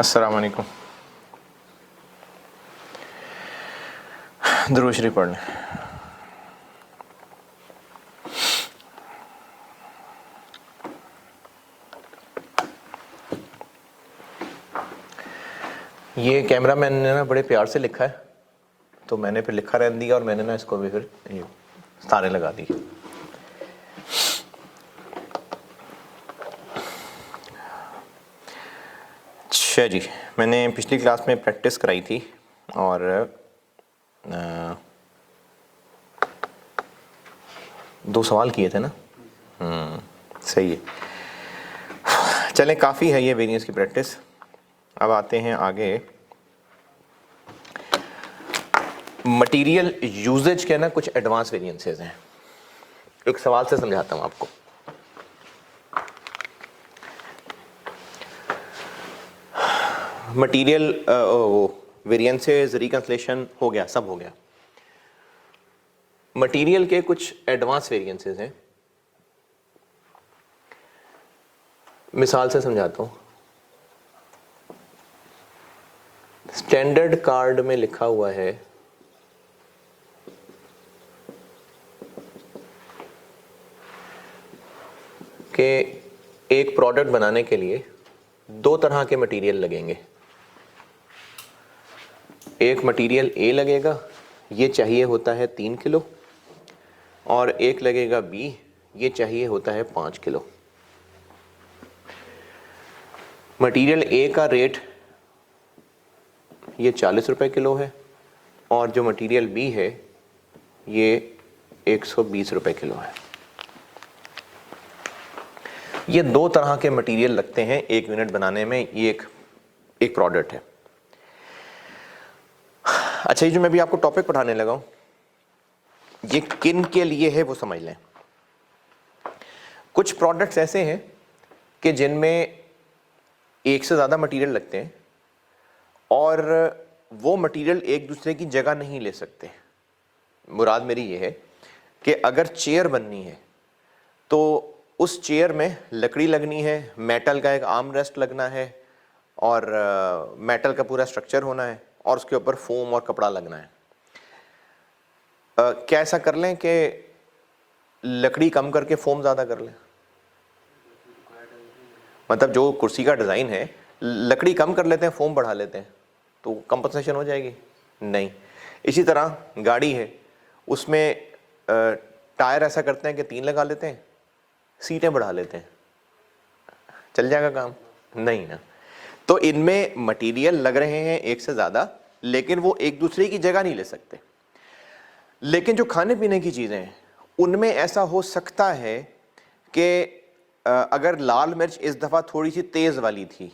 अस्सलाम वालेकुम। दुरूद शरीफ पढ़ लें। ये कैमरा मैन ने ना बड़े प्यार से लिखा है, तो मैंने फिर लिखा रहने दिया और मैंने ना इसको भी फिर ये तारे लगा दी। अच्छा जी, मैंने पिछली क्लास में प्रैक्टिस कराई थी और दो सवाल किए थे ना। सही है। चलें, काफ़ी है ये वेरिएंस की प्रैक्टिस। अब आते हैं आगे। मटेरियल यूजेज के ना कुछ एडवांस वेरिएंसेस हैं। एक सवाल से समझाता हूँ आपको। मटेरियल वेरिएंसेस, रिकंसलेशन हो गया, सब हो गया। मटेरियल के कुछ एडवांस वेरिएंसेस हैं। मिसाल से समझाता हूँ। स्टैंडर्ड कार्ड में लिखा हुआ है कि एक प्रोडक्ट बनाने के लिए दो तरह के मटेरियल लगेंगे। एक मटेरियल ए लगेगा, ये चाहिए होता है 3 किलो, और एक लगेगा बी, ये चाहिए होता है 5 किलो। मटेरियल ए का रेट ये 40 रुपए किलो है और जो मटेरियल बी है ये 120 रुपए किलो है। ये दो तरह के मटेरियल लगते हैं एक यूनिट बनाने में। ये एक प्रोडक्ट है। अच्छा, ये जो मैं भी आपको टॉपिक पढ़ाने लगा हूं, ये किन के लिए है वो समझ लें। कुछ प्रोडक्ट्स ऐसे हैं कि जिनमें एक से ज़्यादा मटेरियल लगते हैं और वो मटेरियल एक दूसरे की जगह नहीं ले सकते। मुराद मेरी ये है कि अगर चेयर बननी है तो उस चेयर में लकड़ी लगनी है, मेटल का एक आर्म रेस्ट लगना है और मेटल का पूरा स्ट्रक्चर होना है और उसके ऊपर फोम और कपड़ा लगना है। क्या ऐसा कर लें कि लकड़ी कम करके फोम ज़्यादा कर लें? मतलब जो कुर्सी का डिज़ाइन है, लकड़ी कम कर लेते हैं, फोम बढ़ा लेते हैं, तो कंपनसेशन हो जाएगी? नहीं। इसी तरह गाड़ी है, उसमें टायर ऐसा करते हैं कि 3 लगा लेते हैं, सीटें बढ़ा लेते हैं, चल जाएगा काम? नहीं ना। तो इनमें मटेरियल लग रहे हैं एक से ज़्यादा, लेकिन वो एक दूसरे की जगह नहीं ले सकते। लेकिन जो खाने पीने की चीज़ें हैं उनमें ऐसा हो सकता है कि अगर लाल मिर्च इस दफ़ा थोड़ी सी तेज़ वाली थी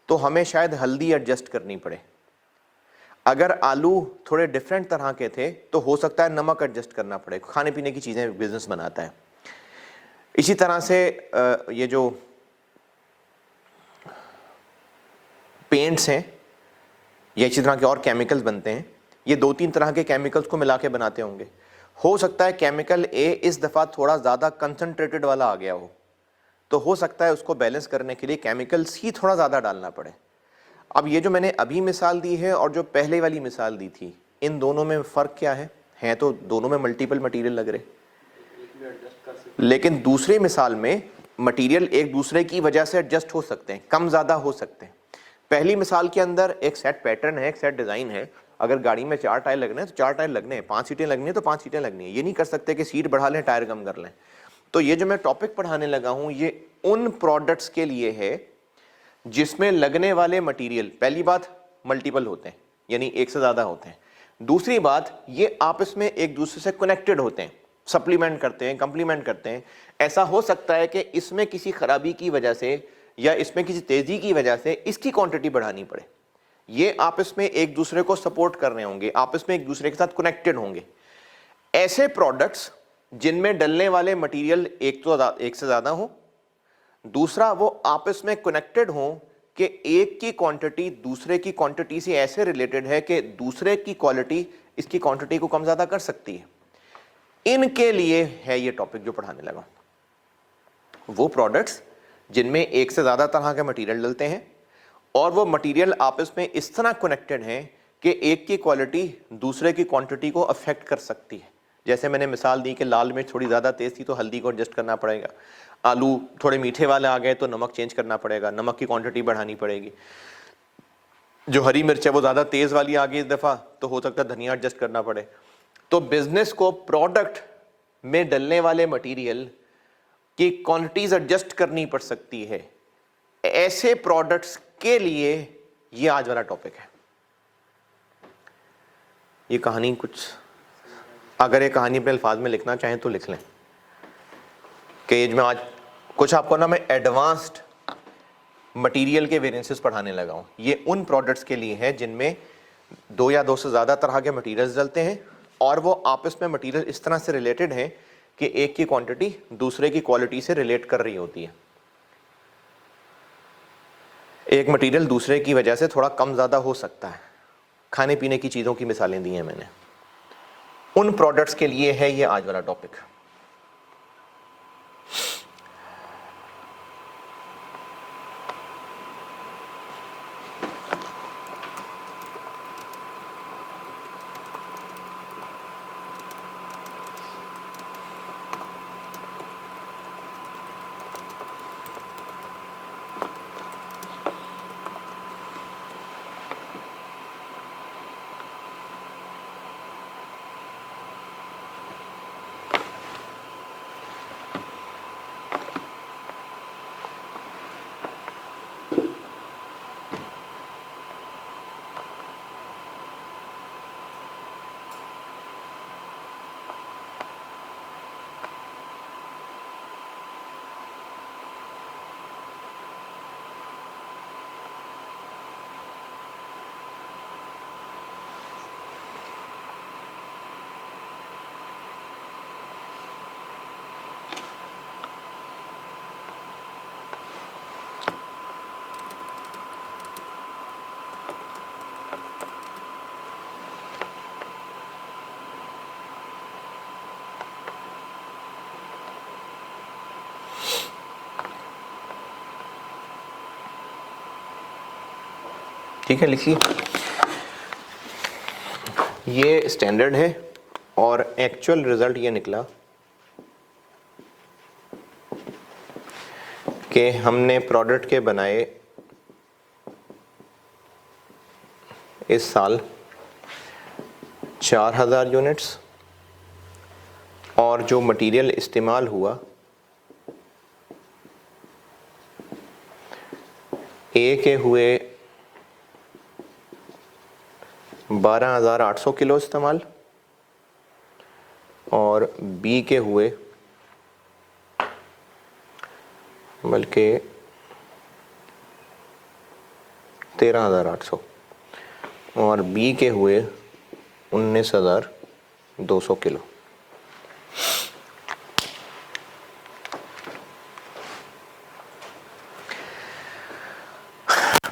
तो हमें शायद हल्दी एडजस्ट करनी पड़े। अगर आलू थोड़े डिफरेंट तरह के थे तो हो सकता है नमक एडजस्ट करना पड़े। खाने पीने की चीज़ें बिजनेस बनाता है। इसी तरह से ये जो पेंट्स हैं या इसी तरह के और केमिकल्स बनते हैं, ये 2-3 तरह के केमिकल्स को मिला के बनाते होंगे। हो सकता है केमिकल ए इस दफ़ा थोड़ा ज़्यादा कंसनट्रेटेड वाला आ गया हो, तो हो सकता है उसको बैलेंस करने के लिए केमिकल सी थोड़ा ज़्यादा डालना पड़े। अब ये जो मैंने अभी मिसाल दी है और जो पहले वाली मिसाल दी थी, इन दोनों में फ़र्क क्या है? हैं तो दोनों में मल्टीपल मटेरियल लग रहे, लेकिन दूसरी मिसाल में मटेरियल एक दूसरे की वजह से एडजस्ट हो सकते हैं, कम ज़्यादा हो सकते हैं। पहली मिसाल के अंदर एक सेट पैटर्न है, एक सेट डिज़ाइन है। अगर गाड़ी में 4 टायर लगने हैं तो 4 टायर लगने हैं, 5 सीटें लगनी है तो 5 सीटें लगनी है। ये नहीं कर सकते कि सीट बढ़ा लें, टायर कम कर लें। तो ये जो मैं टॉपिक पढ़ाने लगा हूँ, ये उन प्रोडक्ट्स के लिए है जिसमें लगने वाले मटेरियल, पहली बात मल्टीपल होते हैं, यानी एक से ज़्यादा होते हैं। दूसरी बात, ये आपस में एक दूसरे से कनेक्टेड होते हैं, सप्लीमेंट करते हैं, कंप्लीमेंट करते हैं। ऐसा हो सकता है कि इसमें किसी खराबी की वजह से या इसमें किसी तेज़ी की वजह से इसकी क्वांटिटी बढ़ानी पड़े। ये आपस में एक दूसरे को सपोर्ट कर रहे होंगे, आपस में एक दूसरे के साथ कनेक्टेड होंगे। ऐसे प्रोडक्ट्स जिनमें डलने वाले मटेरियल एक से ज़्यादा हो, दूसरा वो आपस में कनेक्टेड हो कि एक की क्वांटिटी दूसरे की क्वांटिटी से ऐसे रिलेटेड है कि दूसरे की क्वालिटी इसकी क्वांटिटी को कम ज़्यादा कर सकती है। इनके लिए है ये टॉपिक जो पढ़ाने लगा। वो प्रोडक्ट्स जिनमें एक से ज़्यादा तरह के मटेरियल डलते हैं और वो मटेरियल आपस में इस तरह कनेक्टेड हैं कि एक की क्वालिटी दूसरे की क्वांटिटी को अफेक्ट कर सकती है। जैसे मैंने मिसाल दी कि लाल मिर्च थोड़ी ज़्यादा तेज़ थी तो हल्दी को एडजस्ट करना पड़ेगा, आलू थोड़े मीठे वाले आ गए तो नमक चेंज करना पड़ेगा, नमक की क्वांटिटी बढ़ानी पड़ेगी। जो हरी मिर्च है वो ज़्यादा तेज़ वाली आ गई इस दफ़ा तो हो सकता है धनिया एडजस्ट करना पड़े। तो बिजनेस को प्रोडक्ट में डलने वाले मटेरियल की क्वांटिटीज एडजस्ट करनी पड़ सकती है। ऐसे प्रोडक्ट्स के लिए ये आज वाला टॉपिक है। ये कहानी कुछ, अगर ये कहानी अपने अल्फाज में लिखना चाहें तो लिख लें कि मैं आज कुछ आपको ना मैं एडवांस्ड मटेरियल के वेरिएंसेस पढ़ाने लगा हूं। ये उन प्रोडक्ट्स के लिए है जिनमें 2 या 2 से ज़्यादा तरह के मटेरियल्स डलते हैं और वो आपस में मटेरियल इस तरह से रिलेटेड हैं कि एक की क्वांटिटी दूसरे की क्वालिटी से रिलेट कर रही होती है। एक मटेरियल दूसरे की वजह से थोड़ा कम ज़्यादा हो सकता है। खाने पीने की चीज़ों की मिसालें दी हैं मैंने, उन प्रोडक्ट्स के लिए है ये आज वाला टॉपिक। ठीक है, लिखिए। ये स्टैंडर्ड है और एक्चुअल रिजल्ट ये निकला कि हमने प्रोडक्ट के बनाए इस साल 4000 यूनिट्स और जो मटेरियल इस्तेमाल हुआ ए के हुए 12,800 किलो इस्तेमाल और बी के हुए बल्कि 13,800 और बी के हुए 19,200 किलो।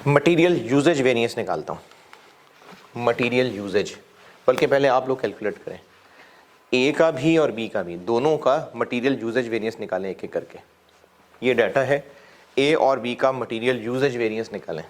मटेरियल यूजेज वेरिएंस निकालता हूँ। मटेरियल यूजेज, बल्कि पहले आप लोग कैलकुलेट करें, ए का भी और बी का भी, दोनों का मटेरियल यूजेज वेरिएंस निकालें एक एक करके। ये डाटा है, ए और बी का मटेरियल यूजेज वेरिएंस निकालें।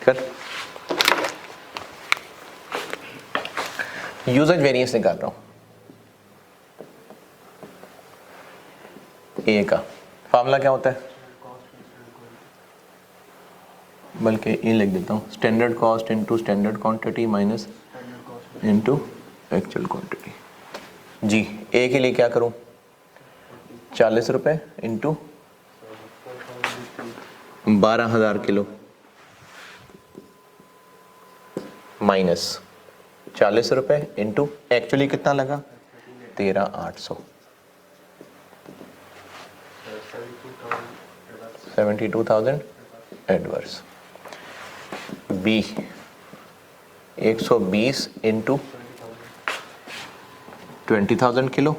कर यूजेज वेरिएंस निकाल रहा हूं ए का। फार्मूला क्या होता है, बल्कि ये लिख देता हूँ, standard cost into standard quantity minus into actual quantity. जी ए के लिए क्या करूं, 40 रुपए इंटू 12,000 किलो माइनस 40 रुपए इंटू एक्चुअली कितना लगा 13,800, 72,000 adverse. B 120 into 20,000 kilo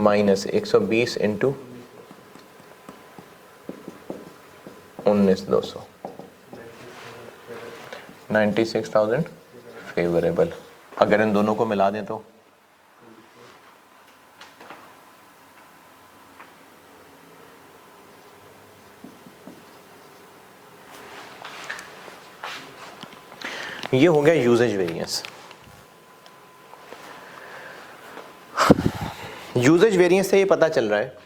minus 120 into 19,200, 96,000 favourable. अगर इन दोनों को मिला दें तो ये हो गया यूजेज वेरिएंस। यूजेज वेरिएंस से ये पता चल रहा है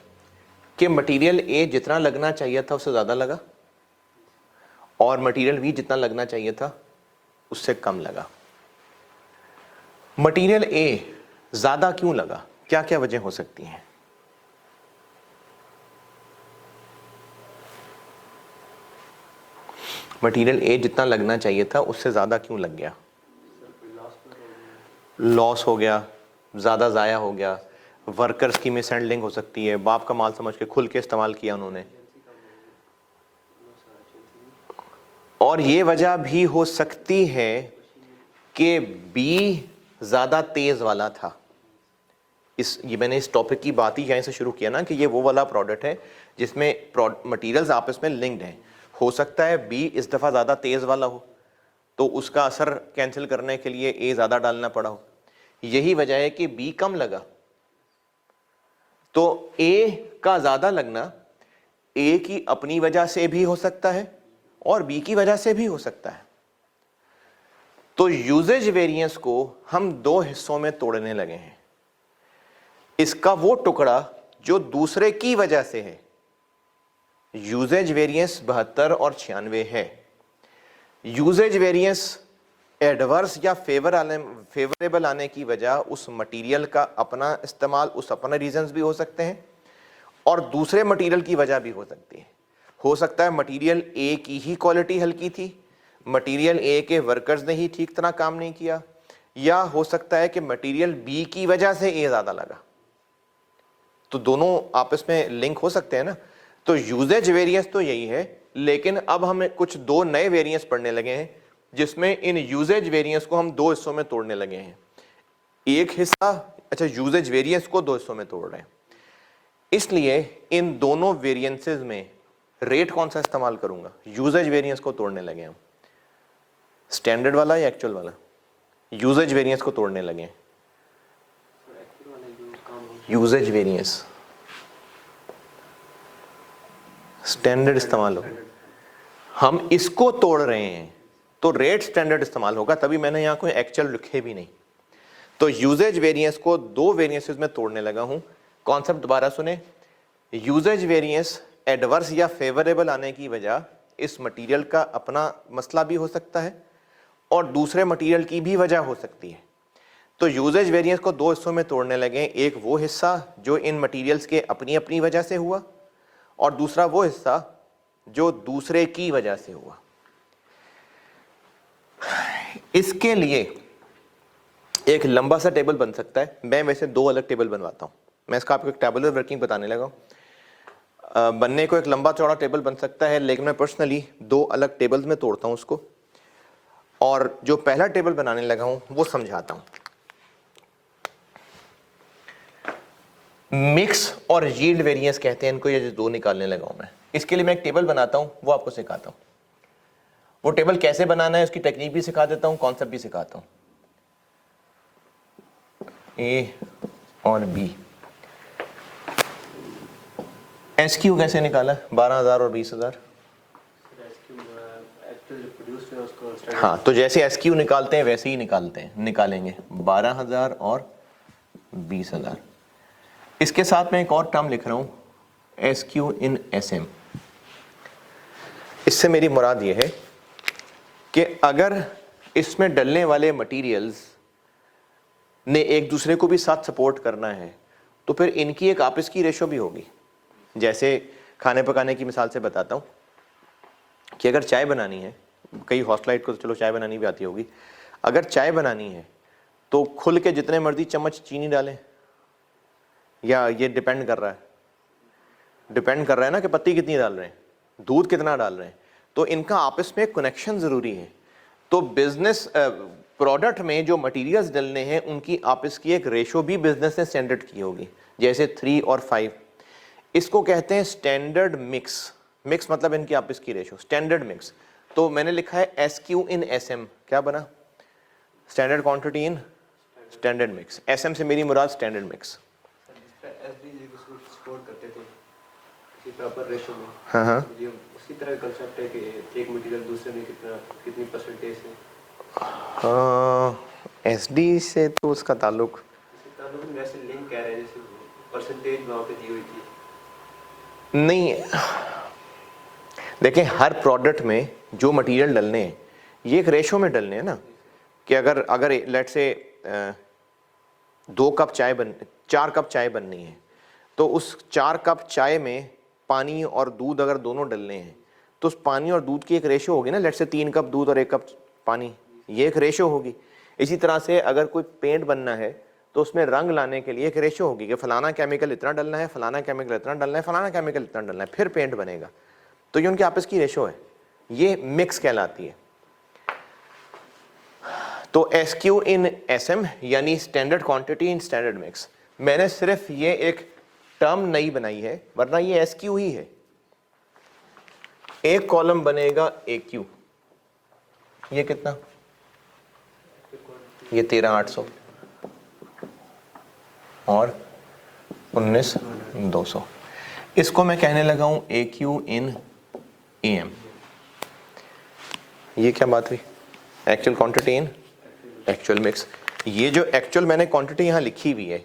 कि मटेरियल ए जितना लगना चाहिए था उससे ज़्यादा लगा और मटेरियल बी जितना लगना चाहिए था उससे कम लगा। मटेरियल ए ज़्यादा क्यों लगा, क्या क्या वजह हो सकती हैं? मटेरियल ए जितना लगना चाहिए था उससे ज़्यादा क्यों लग गया? लॉस हो गया, ज़्यादा ज़ाया हो गया, वर्कर्स की मिसहैंडलिंग हो सकती है, बाप का माल समझ के खुल के इस्तेमाल किया उन्होंने, और ये वजह भी हो सकती है कि बी ज़्यादा तेज़ वाला था। ये मैंने इस टॉपिक की बात ही यहीं से शुरू किया ना कि ये वो वाला प्रोडक्ट है जिसमें मटीरियल्स आपस में लिंक्ड हैं। हो सकता है बी इस दफ़ा ज़्यादा तेज़ वाला हो तो उसका असर कैंसिल करने के लिए ए ज़्यादा डालना पड़ा हो। यही वजह है कि बी कम लगा, तो ए का ज़्यादा लगना ए की अपनी वजह से भी हो सकता है और बी की वजह से भी हो सकता है। तो यूजेज वेरिएंस को हम दो हिस्सों में तोड़ने लगे हैं। इसका वो टुकड़ा जो दूसरे की वजह से है, यूजेज वेरिएंस 72 और 96 है। यूजेज वेरिएंस एडवर्स या फेवरेबल आने की वजह उस मटेरियल का अपना इस्तेमाल, उस अपने रीजंस भी हो सकते हैं और दूसरे मटेरियल की वजह भी हो सकती है। हो सकता है मटेरियल ए की ही क्वालिटी हल्की थी, मटेरियल ए के वर्कर्स ने ही ठीक तरह काम नहीं किया, या हो सकता है कि मटेरियल बी की वजह से ए ज़्यादा लगा। तो दोनों आपस में लिंक हो सकते हैं ना। तो यूजेज वेरिएंस तो यही है, लेकिन अब हम कुछ दो नए वेरिएंस पढ़ने लगे हैं जिसमें इन यूजेज वेरिएंस को हम दो हिस्सों में तोड़ने लगे हैं। एक हिस्सा, अच्छा यूजेज वेरिएंस को दो हिस्सों में तोड़ रहे हैं, इसलिए इन दोनों वेरिएंसेस में रेट कौन सा इस्तेमाल करूंगा? यूजेज वेरिएंस को तोड़ने लगे हम, स्टैंडर्ड वाला या एक्चुअल वाला? यूजेज वेरिएंस को तोड़ने लगे हैं। यूजेज वेरिएंस स्टैंडर्ड इस्तेमाल हो, हम इसको तोड़ रहे हैं तो रेट स्टैंडर्ड इस्तेमाल होगा, तभी मैंने यहां कोई एक्चुअल लिखे भी नहीं। तो यूजेज वेरिएंस को दो वेरिएंसेस में तोड़ने लगा हूं। कॉन्सेप्ट दोबारा सुने, यूजेज वेरिएंस एडवर्स या फेवरेबल आने की वजह इस मटेरियल का अपना मसला भी हो सकता है और दूसरे मटेरियल की भी वजह हो सकती है। तो यूजेज वेरिएंस को दो हिस्सों में तोड़ने लगे, एक वो हिस्सा जो इन मटेरियल्स के अपनी अपनी वजह से हुआ और दूसरा वो हिस्सा जो दूसरे की वजह से हुआ। इसके लिए एक लंबा सा टेबल बन सकता है। मैं वैसे दो अलग टेबल बनवाता हूं, मैं इसका आपको एक टेबुलर वर्किंग बताने लगा हूं। बनने को एक लंबा चौड़ा टेबल बन सकता है, लेकिन मैं पर्सनली दो अलग टेबल्स में तोड़ता हूं उसको, और जो पहला टेबल बनाने लगा हूं वो समझाता हूं। मिक्स और यील्ड वेरिएंस कहते हैं इनको, ये जो दो निकालने लगा हूं मैं। इसके लिए मैं एक टेबल बनाता हूं, वो आपको सिखाता हूं। वो टेबल कैसे बनाना है उसकी टेक्निक भी सिखा देता हूं, कॉन्सेप्ट भी सिखाता हूं। ए और बी, एसक्यू कैसे निकाला, 12,000 और 20,000, हाँ, तो जैसे SQ निकालते हैं वैसे ही निकालेंगे 12,000 और 20,000। इसके साथ मैं एक और टर्म लिख रहा हूँ SQ इन SM। इससे मेरी मुराद ये है कि अगर इसमें डलने वाले मटेरियल्स ने एक दूसरे को भी साथ सपोर्ट करना है तो फिर इनकी एक आपस की रेशो भी होगी। जैसे खाने पकाने की मिसाल से बताता हूँ कि अगर चाय बनानी है, कई हॉस्टलाइट को तो चलो चाय बनानी भी आती होगी, अगर चाय बनानी है तो खुल के जितने मर्जी चम्मच चीनी डालें, या ये डिपेंड कर रहा है ना कि पत्ती कितनी डाल रहे हैं, दूध कितना डाल रहे हैं, तो इनका आपस में कनेक्शन ज़रूरी है। तो बिजनेस प्रोडक्ट में जो मटेरियल्स डलने हैं उनकी आपस की एक रेशो भी बिजनेस ने स्टैंडर्ड की होगी, जैसे 3 और 5। इसको कहते हैं स्टैंडर्ड मिक्स। मिक्स मतलब इनकी आपस की रेशो, स्टैंडर्ड मिक्स। तो मैंने लिखा है SQ इन SM, क्या बना? Standard quantity in standard mix. SM से मेरी मुराद स्टैंडर्ड मिक्स। प्रॉपर रेशो में। हाँ, ये उसी तरह कंसेप्ट है कि एक मटेरियल दूसरे में कितनी परसेंटेज है। SD से तो उसका ताल्लुक वैसे लिंक कह रहे हैं, जैसे परसेंटेज वहाँ पे दी हुई थी। नहीं, देखें हर प्रोडक्ट में जो मटेरियल डलने हैं ये एक रेशो में डलने हैं ना, कि अगर लेट से 4 कप चाय बननी है तो उस 4 कप चाय में पानी और दूध अगर दोनों डलने हैं तो उस पानी और दूध की एक रेशो होगी ना, लेट से 3 कप दूध और 1 कप पानी, ये एक रेशो होगी। इसी तरह से अगर कोई पेंट बनना है तो उसमें रंग लाने के लिए एक रेशो होगी कि फलाना केमिकल इतना डलना है, फलाना केमिकल इतना डलना है, फलाना केमिकल इतना डलना है, फिर पेंट बनेगा। तो ये उनकी आपस की रेशो है, ये मिक्स कहलाती है। तो SQ इन SM यानी standard quantity in standard mix. मैंने सिर्फ ये एक टर्म नई बनाई है, वरना ये SQ ही है। एक कॉलम बनेगा AQ, ये कितना? ये 13,800 और 19,200। इसको मैं कहने लगा हूं AQ इन AM। ये क्या बात हुई? एक्चुअल क्वांटिटी इन एक्चुअल मिक्स। ये जो एक्चुअल मैंने क्वांटिटी यहां लिखी हुई है,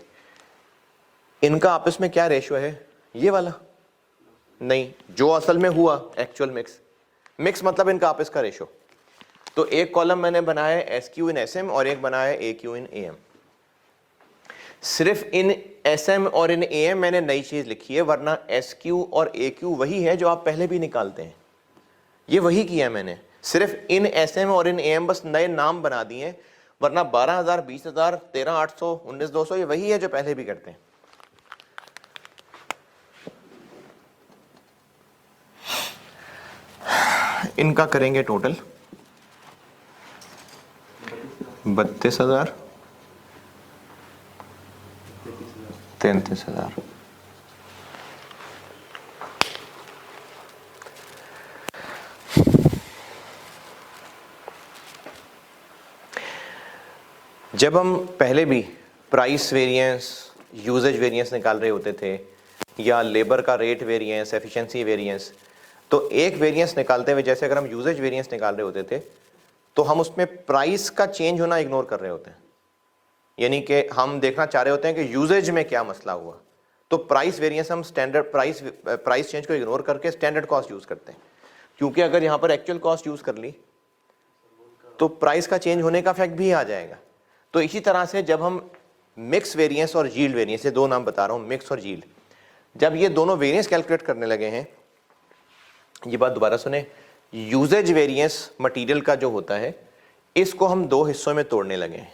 इनका आपस में क्या रेशो है? ये वाला नहीं, जो असल में हुआ एक्चुअल मिक्स। मिक्स मतलब इनका आपस का रेशो। तो एक कॉलम मैंने बनाया है SQ इन SM और एक बनाया है AQ इन AM। सिर्फ इन SM और इन AM मैंने नई चीज लिखी है, वरना SQ और AQ वही है जो आप पहले भी निकालते हैं, ये वही किया मैंने। सिर्फ इन SM और इन AM बस नए नाम बना दिए हैं, वरना 12,000, 20,000, 13,800, 19,200 ये वही है जो पहले भी करते हैं। इनका करेंगे टोटल 32,000, 33,000। जब हम पहले भी प्राइस वेरिएंस, यूजेज वेरिएंस निकाल रहे होते थे, या लेबर का रेट वेरिएंस, एफिशिएंसी वेरिएंस, तो एक वेरिएंस निकालते हुए, जैसे अगर हम यूजेज वेरिएंस निकाल रहे होते थे तो हम उसमें प्राइस का चेंज होना इग्नोर कर रहे होते हैं। यानी कि हम देखना चाह रहे होते हैं कि यूजेज में क्या मसला हुआ, तो प्राइस वेरिएंस हम स्टैंडर्ड प्राइस चेंज को इग्नोर करके स्टैंडर्ड कॉस्ट यूज करते हैं, क्योंकि अगर यहाँ पर एक्चुअल कॉस्ट यूज कर ली तो प्राइस का चेंज होने का इफेक्ट भी आ जाएगा। तो इसी तरह से जब हम मिक्स वेरिएंस और यील्ड वेरिएंस, ये दो नाम बता रहा हूँ, मिक्स और यील्ड, जब ये दोनों वेरिएंस कैलकुलेट करने लगे हैं, ये बात दोबारा सुने, यूजेज वेरिएंस मटेरियल का जो होता है इसको हम दो हिस्सों में तोड़ने लगे हैं।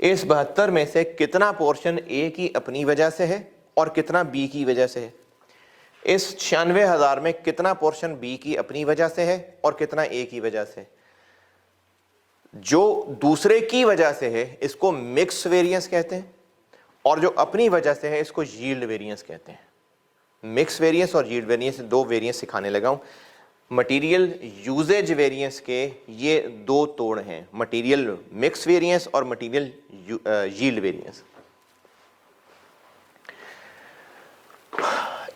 इस 72 में से कितना पोर्शन A की अपनी वजह से है और कितना B की वजह से है। इस 96,000 में कितना पोर्शन B की अपनी वजह से है और कितना A की वजह से। जो दूसरे की वजह से है इसको मिक्स वेरिएंस कहते हैं, और जो अपनी वजह से है इसको यील्ड वेरिएंस कहते हैं। मिक्स वेरिएंस और यील्ड वेरिएंस, दो वेरिएंस सिखाने लगा हूं। मटेरियल यूजेज वेरिएंस के ये दो तोड़ हैं, मटेरियल मिक्स वेरिएंस और मटेरियल यील्ड वेरिएंस।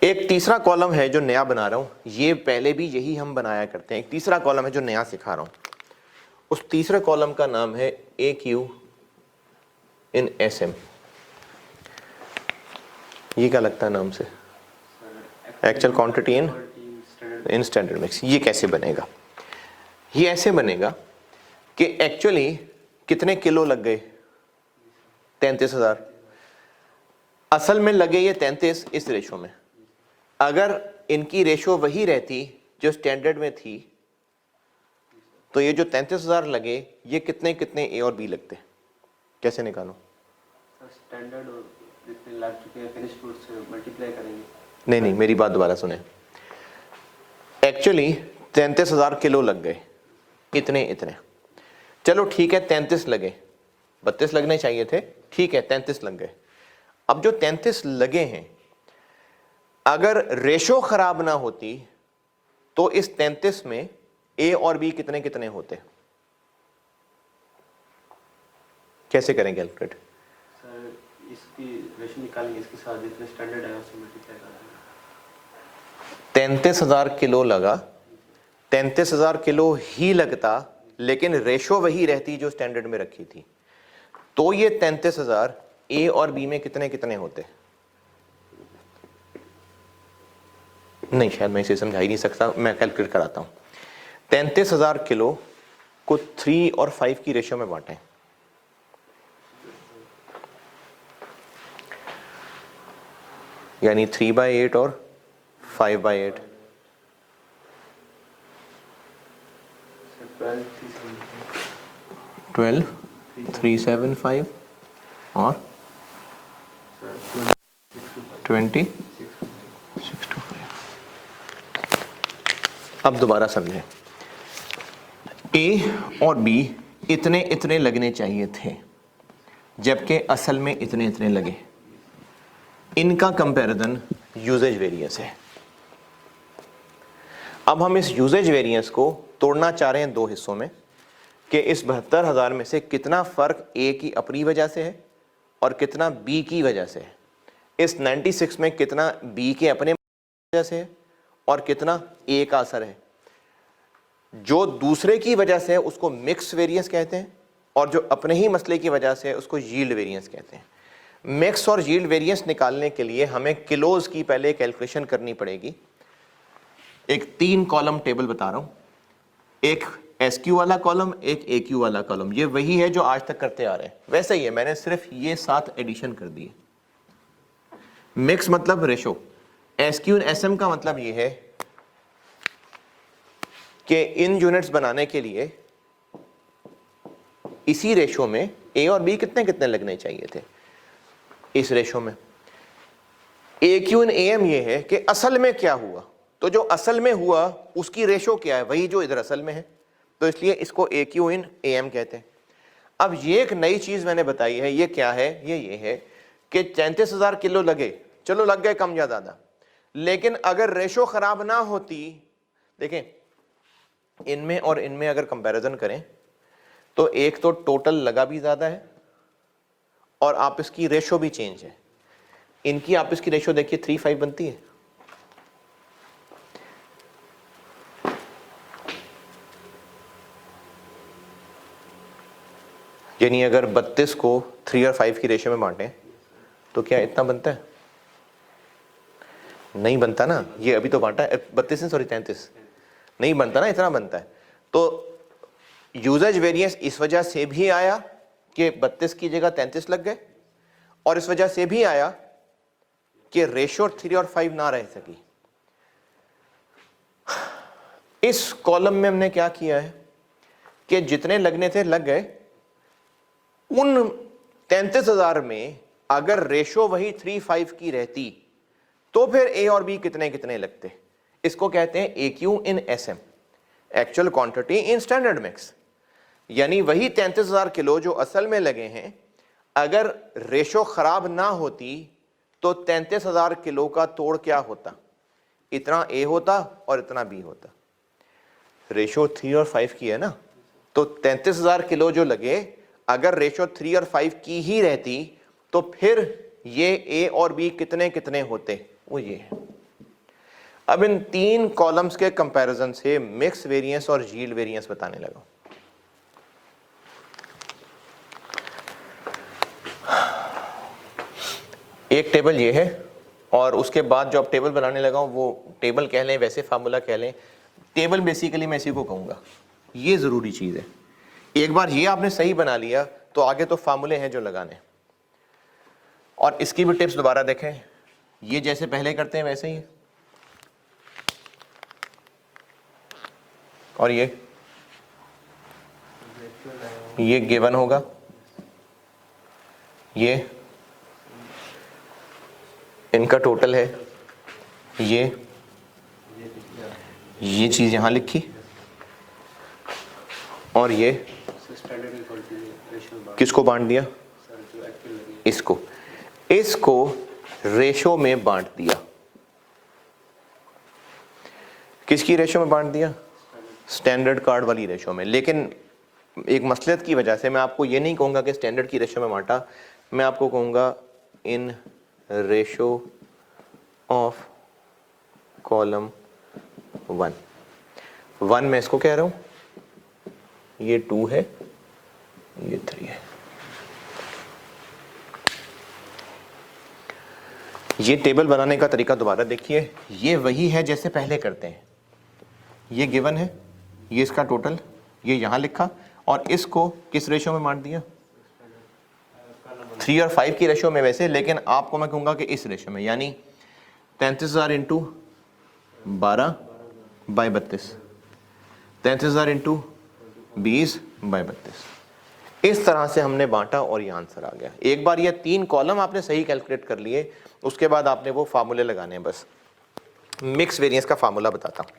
एक तीसरा कॉलम है जो नया बना रहा हूं, ये पहले भी यही हम बनाया करते हैं। एक तीसरा कॉलम है जो नया सिखा रहा हूं, उस तीसरे कॉलम का नाम है ए क्यू इन एस एम। ये क्या लगता है नाम से? Actual quantity in standard mix. ये कैसे बनेगा? ये ऐसे बनेगा कि एक्चुअली कितने किलो लग गए? 33,000। असल में लगे ये 33 इस रेशो में। अगर इनकी रेशो वही रहती जो स्टैंडर्ड में थी तो ये जो 33,000 लगे ये कितने कितने ए और बी लगते? कैसे निकालो? स्टैंडर्ड और जितने लग चुके हैं फिनिश फ्रूट से मल्टीप्लाई करेंगे। नहीं, मेरी बात दोबारा सुने। एक्चुअली 33,000 किलो लग गए, इतने। चलो ठीक है, 33 लगे, 32 लगने चाहिए थे, ठीक है 33 लग गए। अब जो 33 लगे हैं, अगर रेशो खराब ना होती तो इस 33 में ए और बी कितने कितने होते? कैसे करें कैलकुलेट? सर इसकी रेशो निकालेंगे, इसके साथ जितने स्टैंडर्ड है उससे मल्टीप्लाई करेंगे। 33,000 किलो लगा, 33,000 किलो ही लगता लेकिन रेशो वही रहती जो स्टैंडर्ड में रखी थी, तो ये 33,000 ए और बी में कितने कितने होते? नहीं, शायद मैं इसे समझा ही नहीं सकता, मैं कैलकुलेट कराता हूं। 33,000 किलो को 3 और 5 की रेशो में बांटें। यानी 3/8 और 5/8। 12, 375 और 20, 625। अब दोबारा समझें, ए और बी इतने इतने लगने चाहिए थे जबकि असल में इतने इतने लगे। इनका कंपैरिजन यूजेज वेरिएंस है। अब हम इस यूजेज वेरिएंस को तोड़ना चाह रहे हैं दो हिस्सों में कि इस 72,000 में से कितना फ़र्क ए की अपनी वजह से है और कितना बी की वजह से है। इस 96 में कितना बी के अपने वजह से है और कितना ए का असर है। जो दूसरे की वजह से है उसको मिक्स वेरिएंस कहते हैं और जो अपने ही मसले की वजह से है उसको यील्ड वेरिएंस कहते हैं। मिक्स और यील्ड वेरिएंस निकालने के लिए हमें किलोज की पहले कैलकुलेशन करनी पड़ेगी। एक 3 कॉलम टेबल बता रहा हूं, एक एसक्यू वाला कॉलम, एक एक्यू वाला कॉलम। ये वही है जो आज तक करते आ रहे हैं, वैसे ही है, मैंने सिर्फ ये 7 एडिशन कर दिए। मिक्स मतलब रेशो, एसक्यू एसएम का मतलब ये है कि इन यूनिट्स बनाने के लिए इसी रेशो में ए और बी कितने कितने लगने चाहिए थे। इस रेशो में ए क्यू इन ए एम ये है कि असल में क्या हुआ, तो जो असल में हुआ उसकी रेशो क्या है, वही जो इधर असल में है, तो इसलिए इसको ए क्यू इन ए एम कहते हैं। अब ये एक नई चीज मैंने बताई है, ये क्या है, ये है कि 33,000 किलो लगे, चलो लग गए कम या ज्यादा, लेकिन अगर रेशो खराब ना होती, देखें इनमें और इनमें अगर कंपैरिजन करें तो एक तो टोटल लगा भी ज्यादा है और आपस की रेशो भी चेंज है। इनकी आपस की रेशो देखिए 3:5 बनती है। यानी अगर 32 को 3 और 5 की रेशो में बांटें तो क्या इतना बनता है? नहीं बनता ना, ये अभी तो बांटा है 32 सॉरी 33, नहीं बनता ना, इतना बनता है। तो यूजेज वेरिएंस इस वजह से भी आया कि 32 की जगह 33 लग गए और इस वजह से भी आया कि रेशो 3 और 5 ना रह सकी। इस कॉलम में हमने क्या किया है कि जितने लगने थे लग गए। उन 33,000 में अगर रेशो वही 3:5 की रहती तो फिर ए और बी कितने कितने लगते। इसको कहते हैं A Q in S M, actual quantity in standard mix. यानी वही 33,000 किलो जो असल में लगे हैं, अगर रेशो खराब ना होती तो 33,000 किलो का तोड़ क्या होता, इतना ए होता और इतना बी होता। रेशो 3 और 5 की है ना, तो 33,000 किलो जो लगे, अगर रेशो 3 और 5 की ही रहती तो फिर ये ए और बी कितने कितने होते, वो ये है। अब इन 3 कॉलम्स के कंपैरिजन से मिक्स वेरिएंस और यील्ड वेरिएंस बताने लगा। एक टेबल ये है, और उसके बाद जो आप टेबल बनाने लगा हूँ वो टेबल कह लें, वैसे फार्मूला कह लें, टेबल बेसिकली मैं इसी को कहूँगा। ये ज़रूरी चीज़ है। एक बार ये आपने सही बना लिया तो आगे तो फार्मूले हैं जो लगाने। और इसकी भी टिप्स दोबारा देखें, ये जैसे पहले करते हैं वैसे ही, और ये गिवन होगा, ये इनका टोटल है, ये चीज़ यहाँ लिखी, और ये किसको बांट दिया, इसको रेशो में बांट दिया। किसकी रेशो में बांट दिया, स्टैंडर्ड कार्ड वाली रेशो में। लेकिन एक मसलत की वजह से मैं आपको ये नहीं कहूँगा कि स्टैंडर्ड की रेशो में बांटा, मैं आपको कहूँगा इन रेशो ऑफ कॉलम 1 मैं इसको कह रहा हूँ, ये 2 है, ये 3 है। ये टेबल बनाने का तरीका दोबारा देखिए, ये वही है जैसे पहले करते हैं। ये गिवन है, ये इसका टोटल, ये यहाँ लिखा, और इसको किस रेशो में बांट दिया, 3 और 5 की रेशो में वैसे, लेकिन आपको मैं कहूँगा कि इस रेशो में, यानी 33,000 इंटू 12 बाई 32, 33,000 इंटू 20 बाई 32। इस तरह से हमने बांटा और ये आंसर आ गया। एक बार ये 3 कॉलम आपने सही कैलकुलेट कर लिए, उसके बाद आपने वो फार्मूले लगाने हैं बस। मिक्स वेरिएंस का फार्मूला बताता हूं।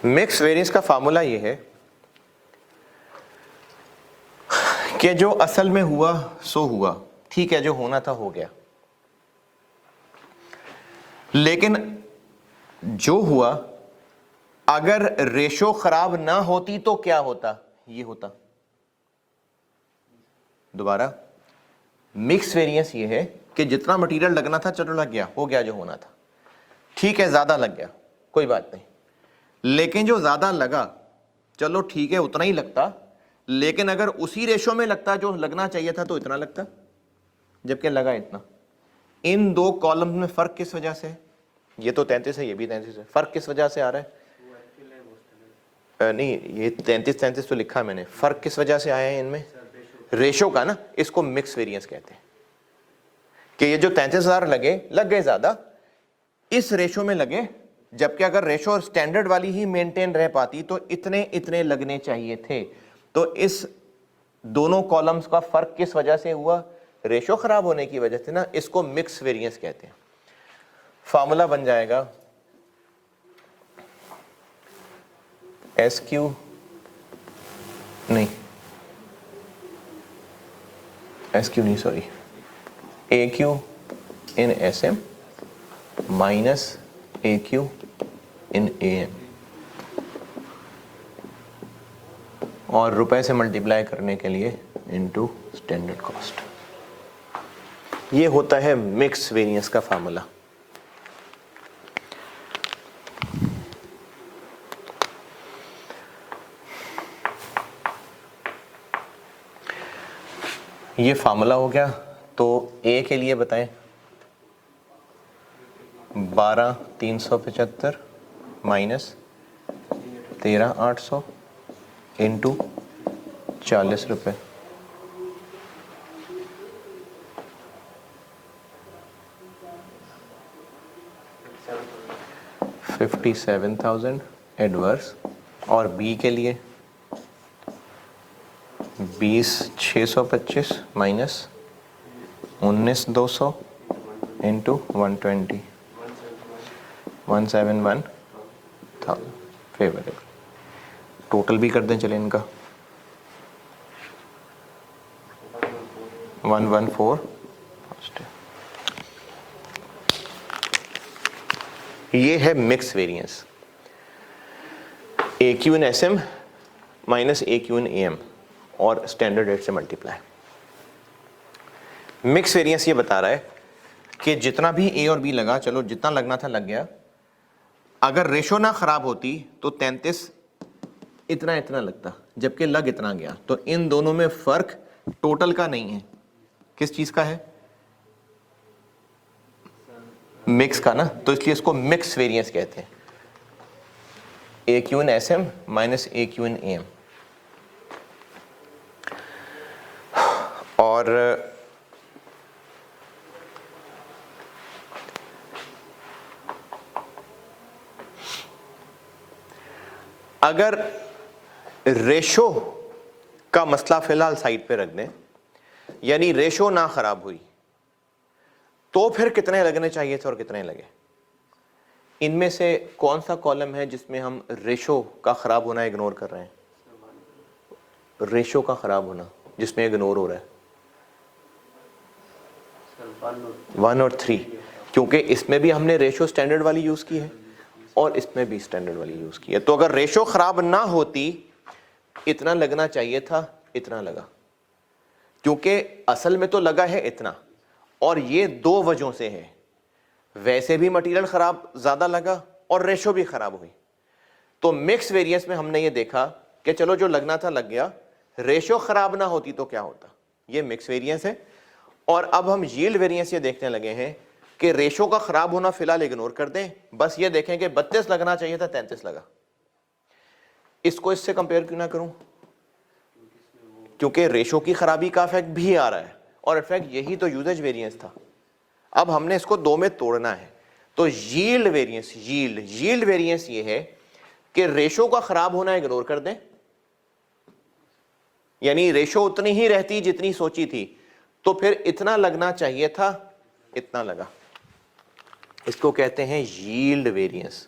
मिक्स वेरिएंस का फार्मूला ये है कि जो असल में हुआ सो हुआ, ठीक है, जो होना था हो गया, लेकिन जो हुआ अगर रेशो खराब ना होती तो क्या होता, ये होता। दोबारा, मिक्स वेरिएंस ये है कि जितना मटेरियल लगना था चलो लग गया, हो गया जो होना था, ठीक है, ज्यादा लग गया कोई बात नहीं, लेकिन जो ज्यादा लगा चलो ठीक है उतना ही लगता, लेकिन अगर उसी रेशो में लगता जो लगना चाहिए था तो इतना लगता, जबकि लगा इतना। इन 2 कॉलम में फर्क किस वजह से है, ये तो 33 है, ये भी 33 है, फर्क किस वजह से आ रहा है, नहीं ये 33 तो लिखा है मैंने, फर्क किस वजह से आया है इनमें, रेशो का ना। इसको मिक्स वेरिएंस कहते हैं कि ये जो 33,000 लगे, लग गए ज्यादा, इस रेशो में लगे, जबकि अगर रेशो स्टैंडर्ड वाली ही मेंटेन रह पाती तो इतने इतने लगने चाहिए थे। तो इस दोनों कॉलम्स का फर्क किस वजह से हुआ, रेशो खराब होने की वजह से ना। इसको मिक्स वेरिएंस कहते हैं। फार्मूला बन जाएगा SQ नहीं, SQ नहीं sorry, AQ in SM minus AQ in AM, और रुपए से मल्टीप्लाई करने के लिए इनटू स्टैंडर्ड कॉस्ट। ये होता है मिक्स वेरिएंस का फार्मूला। ये फार्मूला हो गया। तो A के लिए बताएं, 12,375 माइनस 13,800 इंटू 40 रुपये, 57,000 एडवर्स। और B के लिए 20,625 माइनस 19,200 इंटू 120, 171,000 फेवरेबल। टोटल भी कर दें चले इनका, 114। ये है mix variance, AQ in SM minus AQ in AM और स्टैंडर्ड रेट से मल्टीप्लाई। मिक्स वेरिएंस ये बता रहा है कि जितना भी ए और बी लगा, चलो जितना लगना था लग गया, अगर रेशो ना खराब होती तो 33 इतना इतना लगता, जबकि लग इतना गया। तो इन दोनों में फर्क टोटल का नहीं है, किस चीज का है? मिक्स का ना, तो इसलिए इसको मिक्स वेरिएंस कहते हैं। A Q in S M minus A Q in A M. और अगर रेशो का मसला फिलहाल साइड पे रख दें, यानी रेशो ना खराब हुई, तो फिर कितने लगने चाहिए थे और कितने लगे? इनमें से कौन सा कॉलम है जिसमें हम रेशो का खराब होना इग्नोर कर रहे हैं? रेशो का खराब होना जिसमें इग्नोर हो रहा है 1 और 3, क्योंकि इसमें भी हमने रेशो स्टैंडर्ड वाली यूज की है और इसमें भी स्टैंडर्ड वाली यूज की है। तो अगर रेशो खराब ना होती, इतना लगना चाहिए था, इतना लगा, क्योंकि असल में तो लगा है इतना, और ये दो वजहों से है। वैसे भी मटेरियल खराब ज्यादा लगा और रेशो भी खराब हुई। तो मिक्स वेरिएंस में हमने ये देखा कि चलो जो लगना था लग गया, रेशो खराब ना होती तो क्या होता। ये मिक्स वेरिएंस है। और अब हम यील्ड वेरिएंस ये देखने लगे हैं कि रेशो का खराब होना फिलहाल इग्नोर कर दें, बस ये देखें कि 32 लगना चाहिए था, 33 लगा। इसको इससे कंपेयर क्यों ना करूं? क्योंकि रेशो की खराबी का इफेक्ट भी आ रहा है, और इफेक्ट यही तो यूजेज वेरिएंस था। अब हमने इसको दो में तोड़ना है। तो यील्ड वेरिएंस, यील्ड वेरिएंस ये है कि रेशो का खराब होना इग्नोर कर दें, यानी रेशो उतनी ही रहती जितनी सोची थी, तो फिर इतना लगना चाहिए था, इतना लगा। इसको कहते हैं यील्ड वेरिएंस।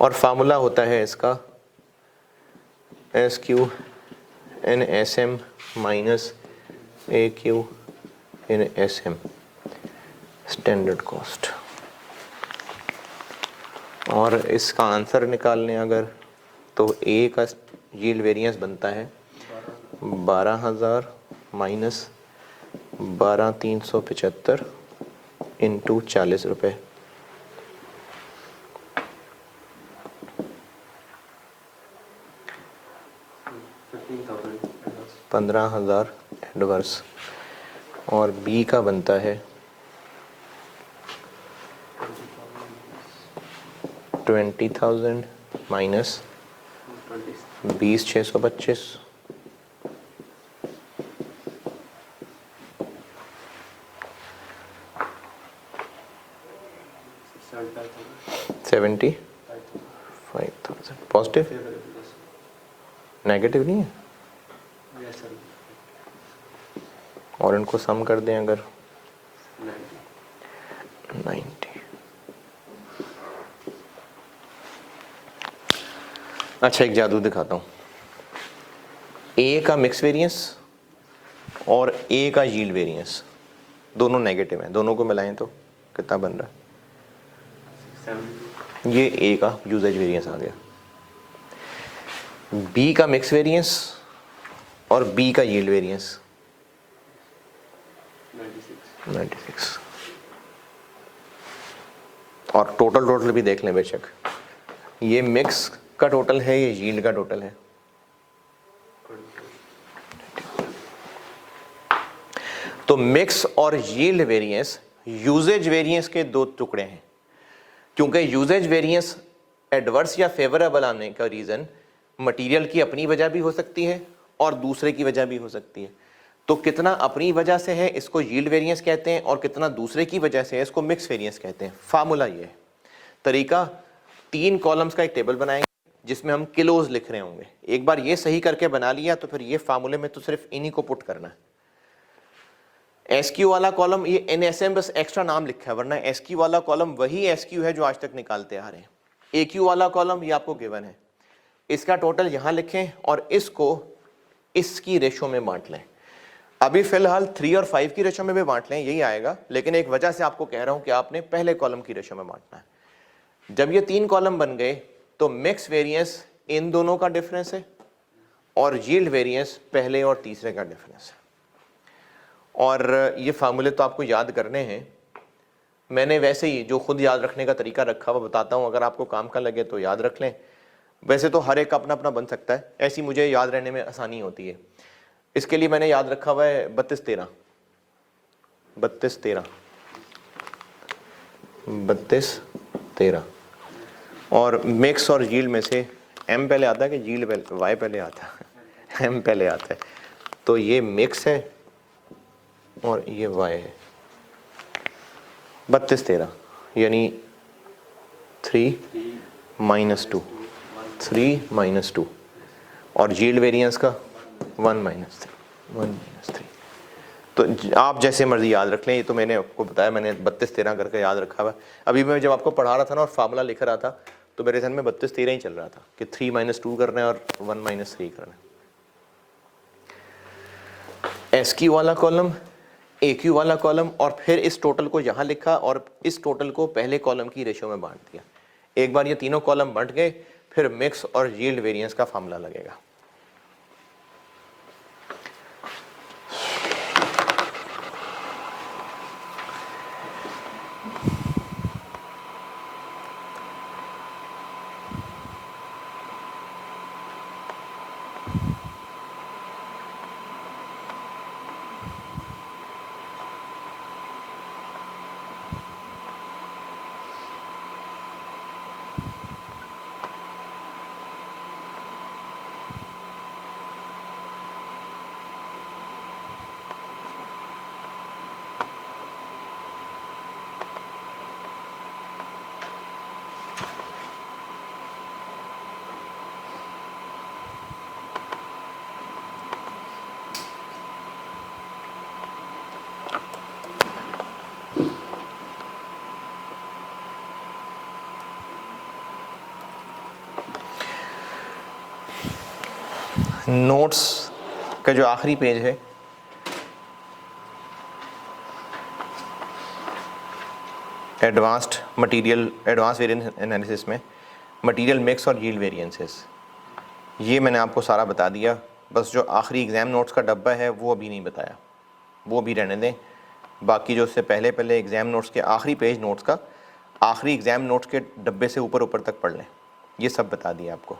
और फार्मूला होता है इसका S Q in S M minus A Q in S M standard cost. और इसका आंसर निकालने अगर, तो ए का यील्ड वेरिएंस बनता है 12,000 माइनस 12,375 इंटू 40 रुपये। 15,000 एडवर्स। और बी का बनता है 20,000 माइनस 20,625 75,000। पॉजिटिव, नेगेटिव नहीं है। और इनको सम कर दें अगर 90। अच्छा, एक जादू दिखाता हूं। ए का मिक्स वेरिएंस और ए का यील्ड वेरिएंस दोनों नेगेटिव हैं, दोनों को मिलाएं तो कितना बन रहा है? ये ए का यूजेज वेरिएंस आ गया। बी का मिक्स वेरिएंस और बी का यील्ड वेरिएंस 96। और टोटल भी देख लें बेशक, ये मिक्स का टोटल है, ये यील्ड का टोटल है। तो मिक्स और यील्ड वेरिएंस यूजेज वेरिएंस के दो टुकड़े हैं, क्योंकि यूजेज वेरिएंस एडवर्स या फेवरेबल आने का रीजन मटेरियल की अपनी वजह भी हो सकती है और दूसरे की वजह भी हो सकती है। तो कितना अपनी वजह से है इसको यील्ड वेरिएंस कहते हैं, और कितना दूसरे की वजह से है इसको मिक्स वेरिएंस कहते हैं। फार्मूला ये है। तरीका, 3 कॉलम्स का एक टेबल बनाएंगे जिसमें हम किलोज लिख रहे होंगे। एक बार ये सही करके बना लिया तो फिर ये फार्मूले में तो सिर्फ इन्हीं को पुट करना है। एसक्यू वाला कॉलम, ये एनएसएम बस एक्स्ट्रा नाम लिखा है, वरना एसक्यू वाला कॉलम वही एसक्यू है जो आज तक निकालते आ रहे हैं। एक्यू वाला कॉलम ये आपको गिवन है, इसका टोटल यहां लिखें और इसको इसकी रेशो में बांट लें। अभी फिलहाल 3 और 5 की रेशो में भी बांट लें, यही आएगा, लेकिन एक वजह से आपको कह रहा हूं कि आपने पहले कॉलम की रेशो में बांटना है। जब ये 3 कॉलम बन गए तो मिक्स वेरिएंस इन दोनों का डिफरेंस है और यील्ड वेरिएंस पहले और तीसरे का डिफरेंस है। और ये फार्मूले तो आपको याद करने हैं। मैंने वैसे ही जो खुद याद रखने का तरीका रखा हुआ बताता हूँ, अगर आपको काम का लगे तो याद रख लें। वैसे तो हर एक का अपना अपना बन सकता है, ऐसी मुझे याद रहने में आसानी होती है। इसके लिए मैंने याद रखा हुआ है 32-13, 32-13, 32-13। और मिक्स और यील्ड में से एम पहले आता है कि यील्ड पहले, वाई पहले आता है? एम पहले आता है। तो ये मिक्स है और ये वाई है। 32-13 यानी 3 - 2, 3 - 2, और यील्ड वेरिएंस का 1 - 3। तो आप जैसे मर्जी याद रख लें, ये तो मैंने आपको बताया, मैंने 32-13 करके याद रखा हुआ। अभी मैं जब आपको पढ़ा रहा था ना और फार्मूला लिख रहा था तो मेरे ध्यान में 32-13 ही चल रहा था कि 3 - 2 करना है और 1 - 3 करना है। एस क्यू वाला कॉलम, ए क्यू वाला कॉलम, और फिर इस टोटल को यहाँ लिखा और इस टोटल को पहले कॉलम की रेशियो में बांट दिया। एक बार ये तीनों कॉलम बंट गए, फिर मिक्स और यील्ड वेरिएंस का फार्मूला लगेगा। नोट्स का जो आखिरी पेज है, एडवांस वेरिएंस एनालिसिस में मटेरियल मिक्स और यील्ड वेरिएंसेस, ये मैंने आपको सारा बता दिया। बस जो आखिरी एग्ज़ाम नोट्स का डब्बा है वो अभी नहीं बताया, वो भी रहने दें। बाकी जो उससे पहले पहले एग्ज़ाम नोट्स के आखिरी पेज नोट्स का आखिरी एग्ज़ाम नोट्स के डब्बे से ऊपर ऊपर तक पढ़ लें, ये सब बता दिया आपको।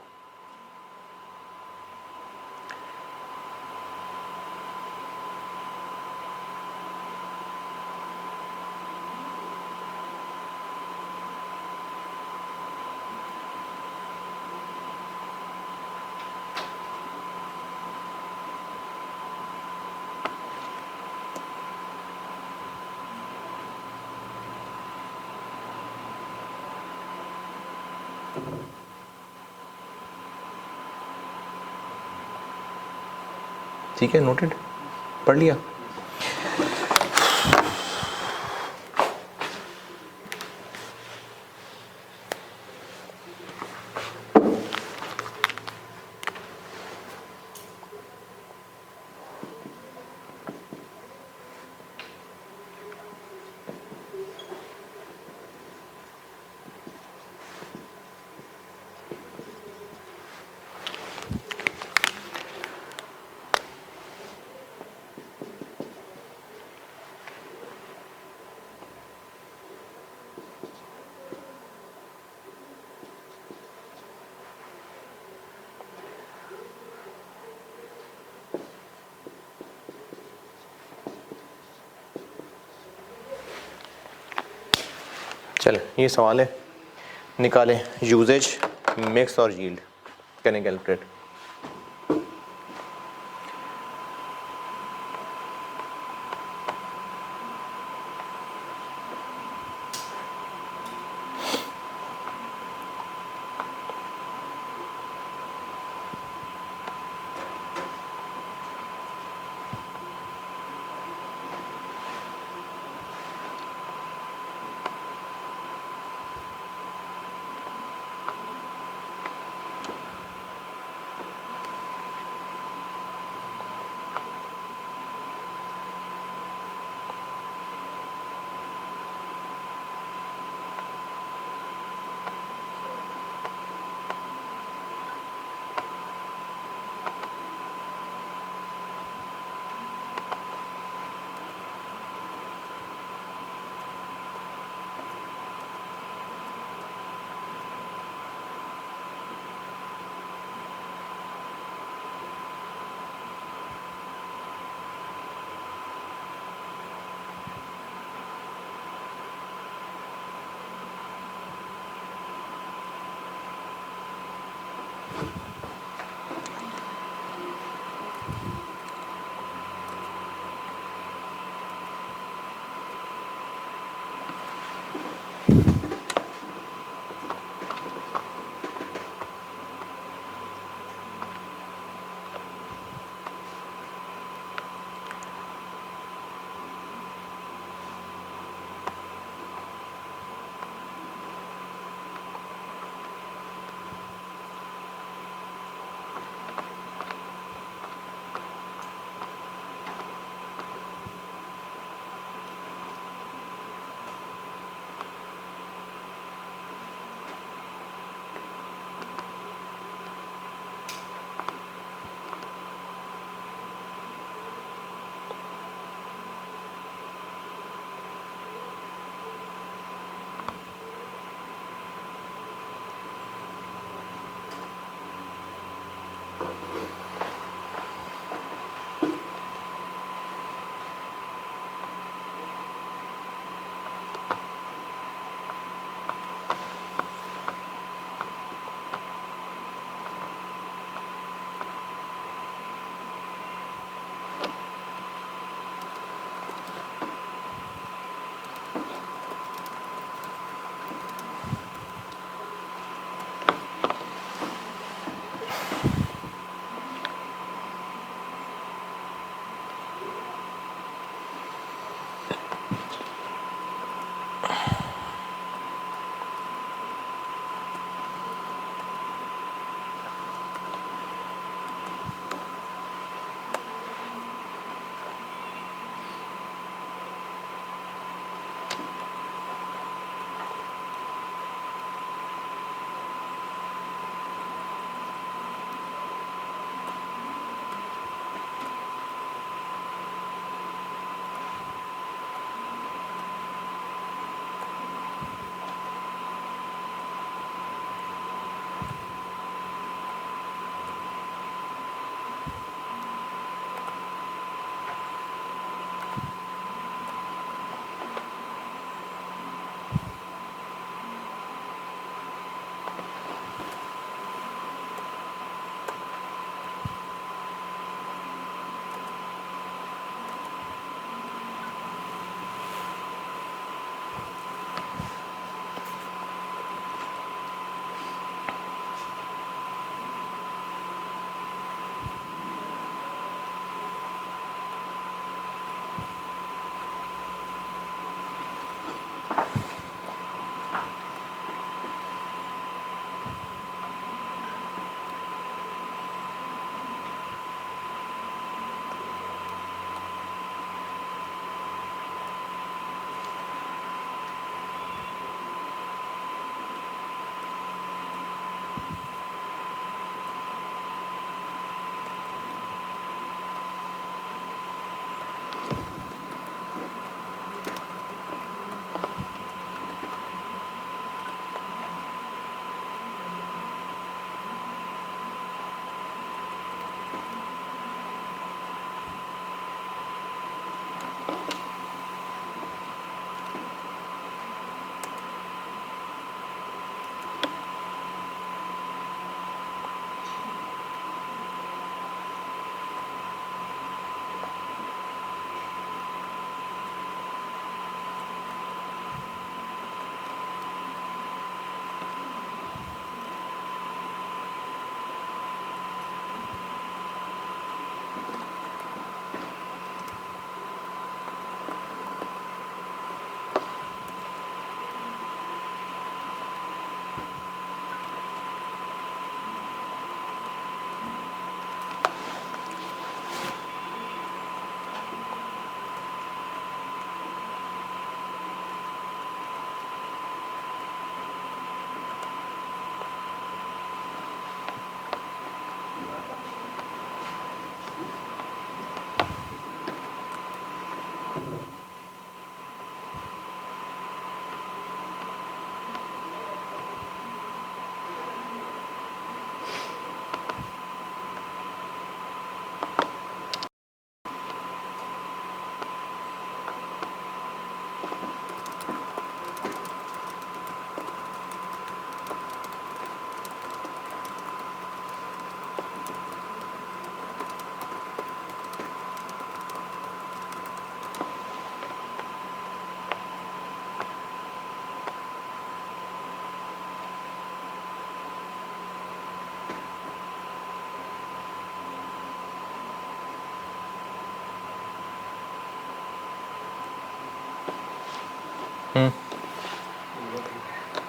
ठीक है, नोटेड, पढ़ लिया। चल, ये सवाल है, निकालें। यूजेज, मिक्स और यील्ड कैन कैलकुलेट।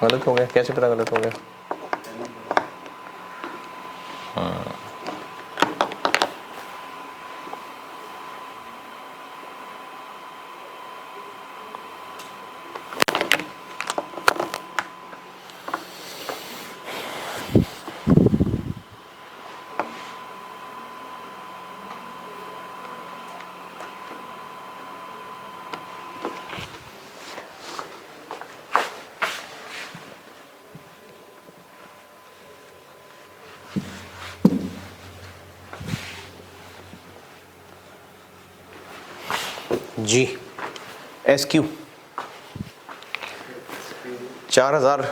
गलत हो गया, कैसे पता गलत हो गया? जी SQ 4000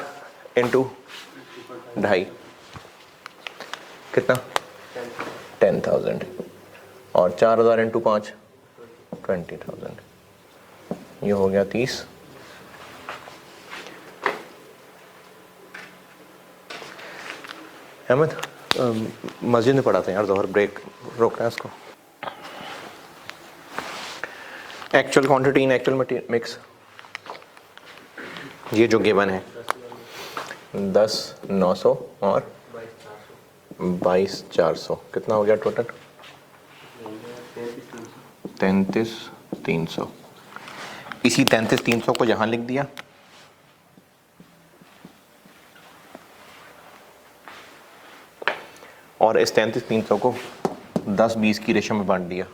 इंटू 2.5 कितना? 10,000 और 4000 इंटू 5 20,000, ये हो गया 30। अहमद मस्जिद में पढ़ाते हैं यार, जोहर ब्रेक रोक रहे हैं उसको। एक्चुअल क्वांटिटी इन एक्चुअल मटेरियल मिक्स, ये जो गिवन है 10,900 और 22,400 कितना हो गया टोटल? 33,300। इसी 33,300 को यहाँ लिख दिया, और इस 33,300 को 10-20 की रेशो में बांट दिया।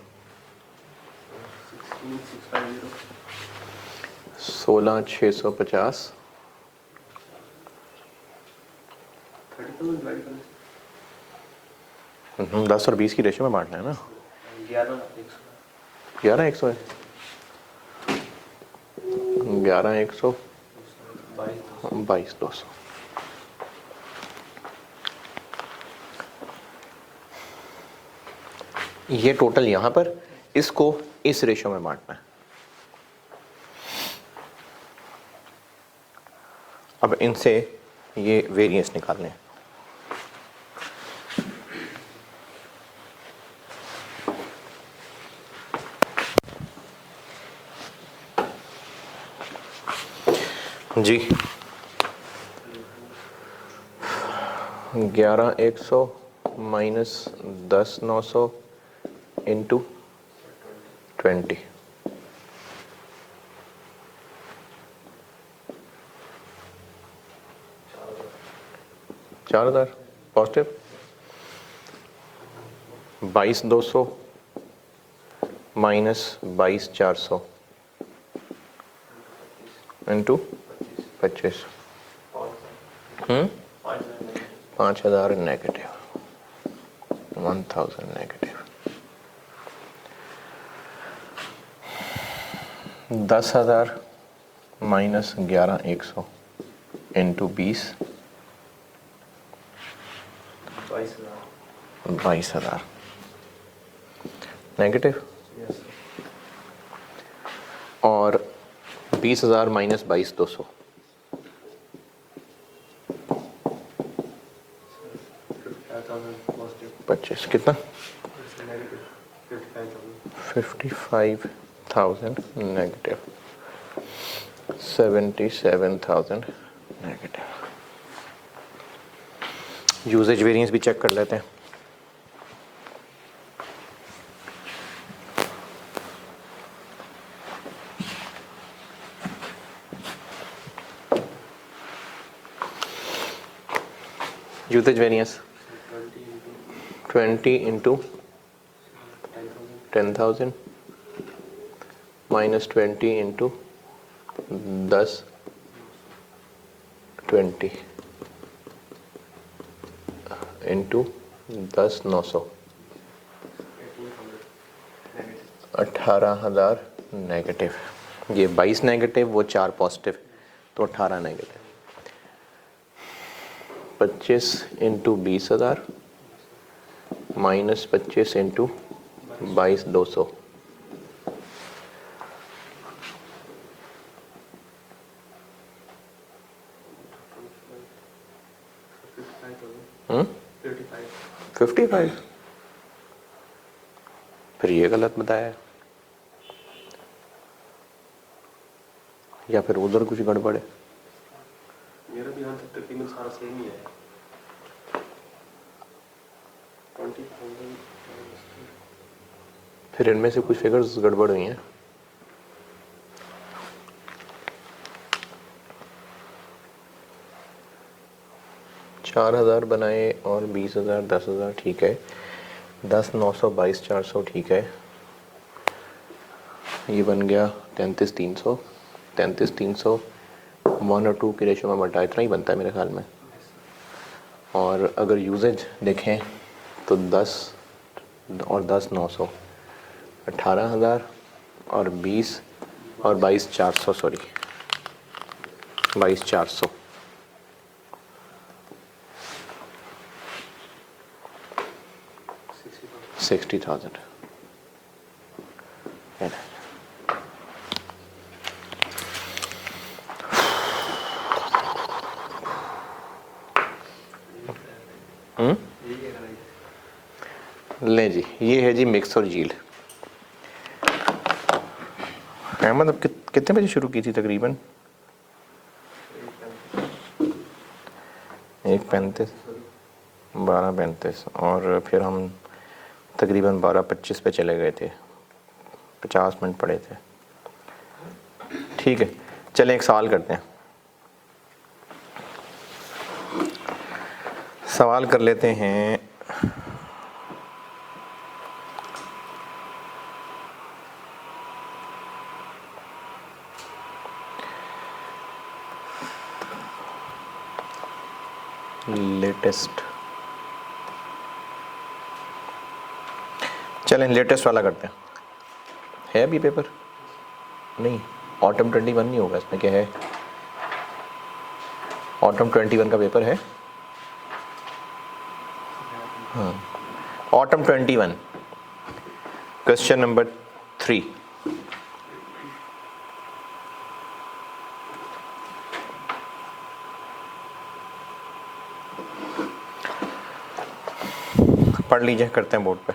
16,650 10 और 20 की रेशो में बांटना है ना। 11,100 है, 11,100 22,200। ये टोटल यहाँ पर, इसको इस रेशो में बांटना है। अब इनसे ये वेरिएंस निकालने हैं। जी 11,100 minus 10,900 into 20, 4,000 positive. 22,200 minus 22,400 into 25, 5,000 negative, 1,000 negative. 10,000 minus 11,100 into 20, 22,000 negative. और 20,000 माइनस 22,200 25 कितना? 55,000 नेगेटिव, 77,000 नेगेटिव। यूजेज वेरिएंस भी चेक कर लेते हैं। Usage variance 20 into 10,000 minus 20 into 10 20 into 10,900 18,000 negative. ये 22 नेगेटिव, वो 4 पॉजिटिव, तो 18 नेगेटिव। 25 into 20,000 minus 25 into 22,200 55। फिर ये गलत बताया, या फिर उधर कुछ गड़बड़ है? मेरा भी यहाँ तक तकरीबन सारा सेम ही है 20,000। फिर इनमें से कुछ फिगर्स गड़बड़ हुई हैं। चार 4,000 बनाए और 20,000 10,000 ठीक है, 10 900 22 400 ठीक है, ये बन गया 33,300। 33,300 1 और 2 की रेशो में बटा इतना ही बनता है मेरे ख्याल में। और अगर यूजेज देखें तो 10 और 10 900 18,000 और 20 और 22 400 सॉरी 22 400 60,000 है ना। लें जी, ये है जी मिक्स और झील। अहमद अब कितने बजे शुरू की थी तकरीबन? 1:35 12:35 और फिर हम तकरीबन 12:25 पे चले गए थे, 50 मिनट पड़े थे। ठीक है, चलें एक सवाल करते हैं। सवाल कर लेते हैं। लेटेस्ट, चलें लेटेस्ट वाला करते हैं। है अभी पेपर? नहीं, ऑटम 21 नहीं होगा इसमें, क्या है? ऑटम 21 का पेपर है। हाँ, ऑटम 21 क्वेश्चन नंबर 3। पढ़ लीजिए, करते हैं बोर्ड पे।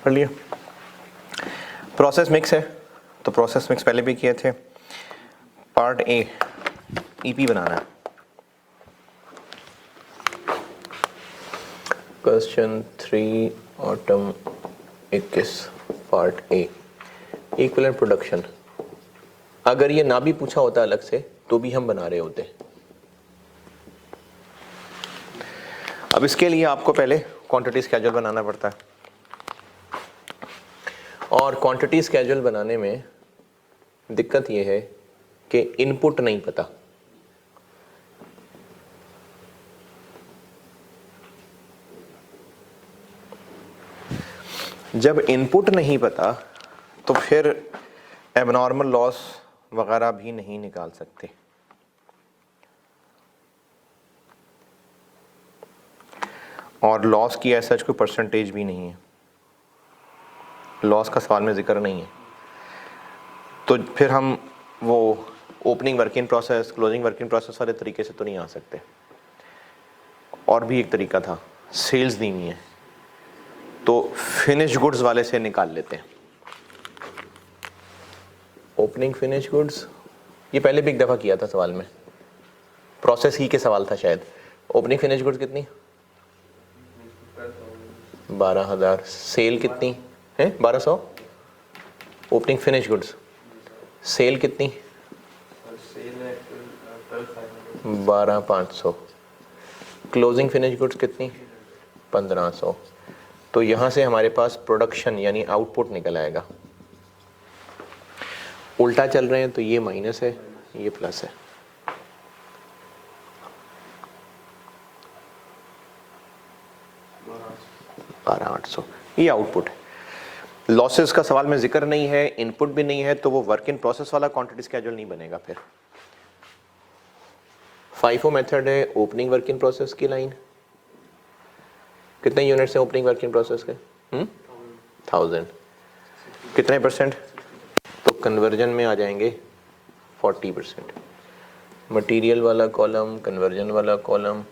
पढ़ लिया। प्रोसेस मिक्स है तो प्रोसेस मिक्स पहले भी किए थे। पार्ट ए ईपी बनाना है। Question 3 autumn 21 part A equivalent production. अगर ये ना भी पूछा होता अलग से तो भी हम बना रहे होते। अब इसके लिए आपको पहले क्वांटिटी स्केड्यूल बनाना पड़ता है, और क्वांटिटी स्केड्यूल बनाने में दिक्कत ये है कि इनपुट नहीं पता। जब इनपुट नहीं पता तो फिर एबनॉर्मल लॉस वगैरह भी नहीं निकाल सकते। और लॉस की ऐसा कोई परसेंटेज भी नहीं है, लॉस का सवाल में जिक्र नहीं है। तो फिर हम वो opening working process, closing working process वाले तरीके से तो नहीं आ सकते। और भी एक तरीका था, सेल्स दी हुई है तो फिनिश गुड्स वाले से निकाल लेते हैं। ओपनिंग फिनिश गुड्स, ये पहले भी एक दफ़ा किया था सवाल में, प्रोसेस ही के सवाल था शायद। ओपनिंग फिनिश गुड्स कितनी? 12,000। सेल कितनी है? 1200। ओपनिंग फिनिश गुड्स सेल कितनी? 12,500। क्लोजिंग फिनिश गुड्स कितनी? 1,500। तो यहाँ से हमारे पास प्रोडक्शन यानी आउटपुट निकल आएगा। उल्टा चल रहे हैं तो ये माइनस है, ये प्लस है। $12,800 ये आउटपुट है। लॉसेस का सवाल में जिक्र नहीं है, इनपुट भी नहीं है, तो वो वर्क इन प्रोसेस वाला क्वांटिटी स्केड्यूल नहीं बनेगा। फिर FIFO मेथड है ओपनिंग वर्क इन प्रोसेस की लाइन। कितने यूनिट्स हैं ओपनिंग वर्क इन प्रोसेस के? 1000। कितने परसेंट? तो कन्वर्जन में आ जाएंगे 40%। मटेरियल वाला कॉलम, कन्वर्जन वाला कॉलम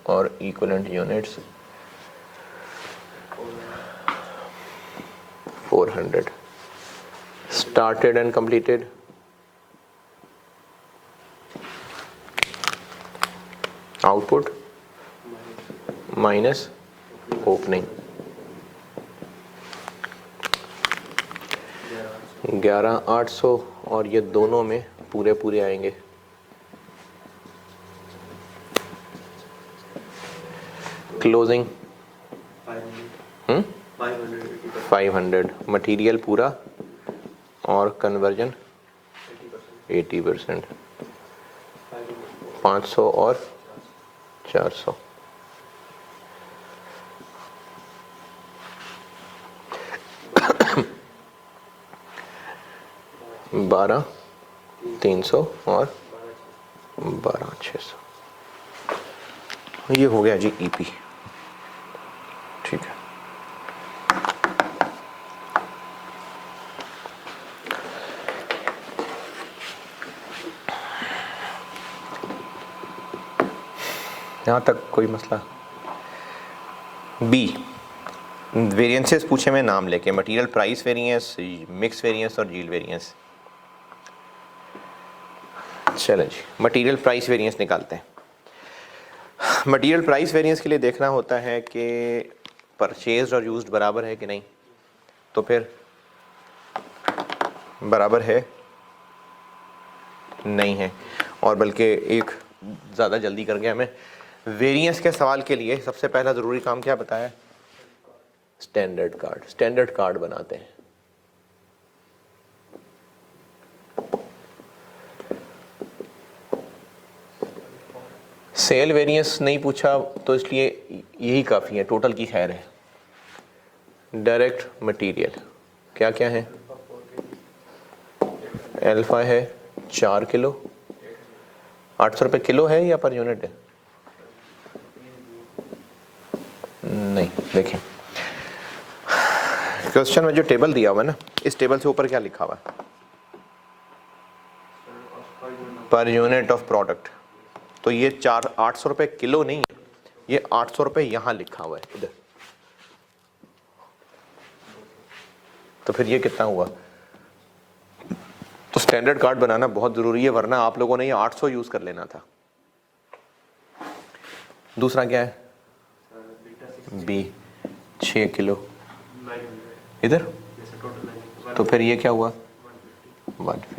और equivalent units 400। Started and completed output minus opening 11,800, और ये दोनों में पूरे पूरे आएंगे। क्लोजिंग 500। मटेरियल पूरा और कन्वर्जन 80%। 500 और 400। बारह 300 और 12,600। ये हो गया जी ईपी। ठीक है। यहाँ तक कोई मसला? बी, वेरिएंसेस पूछे में नाम लेके, material price variance, mix variance और यील्ड वेरिएंस। चलो जी, मटेरियल प्राइस वेरिएंस निकालते हैं। मटेरियल प्राइस वेरिएंस के लिए देखना होता है कि परचेज और यूज्ड बराबर है कि नहीं। तो फिर बराबर है नहीं है, और बल्कि एक ज़्यादा जल्दी कर गया मैं। वेरिएंस के सवाल के लिए सबसे पहला ज़रूरी काम क्या बताया? Standard card. स्टैंडर्ड कार्ड बनाते हैं। सेल वेरिएंस नहीं पूछा तो इसलिए यही काफ़ी है, टोटल की खैर है। डायरेक्ट मटेरियल क्या क्या है? अल्फा है 4 किलो। 800 रुपये किलो है या पर यूनिट है? नहीं, देखें क्वेश्चन में जो टेबल दिया हुआ है ना, इस टेबल से ऊपर क्या लिखा हुआ है? Per unit of product. तो ये 800 रुपये किलो नहीं है, ये 800 रुपये यहाँ लिखा हुआ है इधर। तो फिर ये कितना हुआ? तो स्टैंडर्ड कार्ड बनाना बहुत ज़रूरी है, वरना आप लोगों ने ये 800 यूज़ कर लेना था। दूसरा क्या है? बी 6 किलो 900 इधर, जैसे टोटल 900 तो फिर ये क्या हुआ 150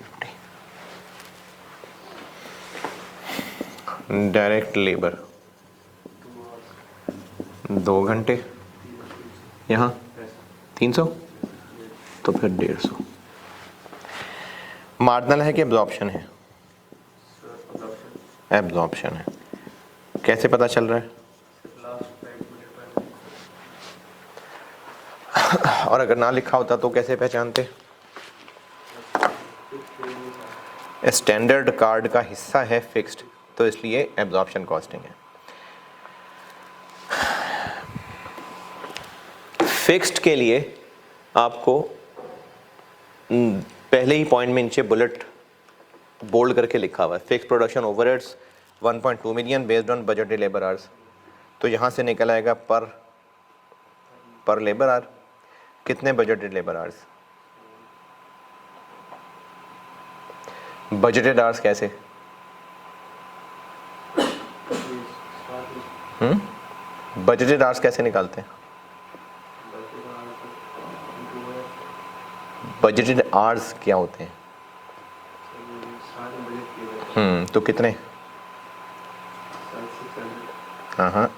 150। डायरेक्ट लेबर 2 hours 2 घंटे, 300 यहाँ पैसा 300, तो फिर 150। मार्जिनल है कि एब्जॉर्प्शन है? अडॉप्शन एब्जॉर्प्शन है। कैसे पता चल रहा है? लास्ट प्राइस मल्टीप्लाई और अगर ना लिखा होता तो कैसे पहचानते? स्टैंडर्ड कार्ड का हिस्सा है फिक्स्ड, तो इसलिए एब्जॉर्प्शन कॉस्टिंग है। फिक्स्ड के लिए आपको पहले ही पॉइंट में नीचे बुलेट बोल्ड करके लिखा हुआ है, fixed production overheads 1.2 million based on budgeted labour hours. तो यहाँ से निकल आएगा पर लेबर आवर कितने budgeted labour hours. Budgeted hours कैसे? बजटेड आवर्स कैसे निकालते हैं? बजटेड आवर्स क्या होते हैं? तो कितने? हाँ,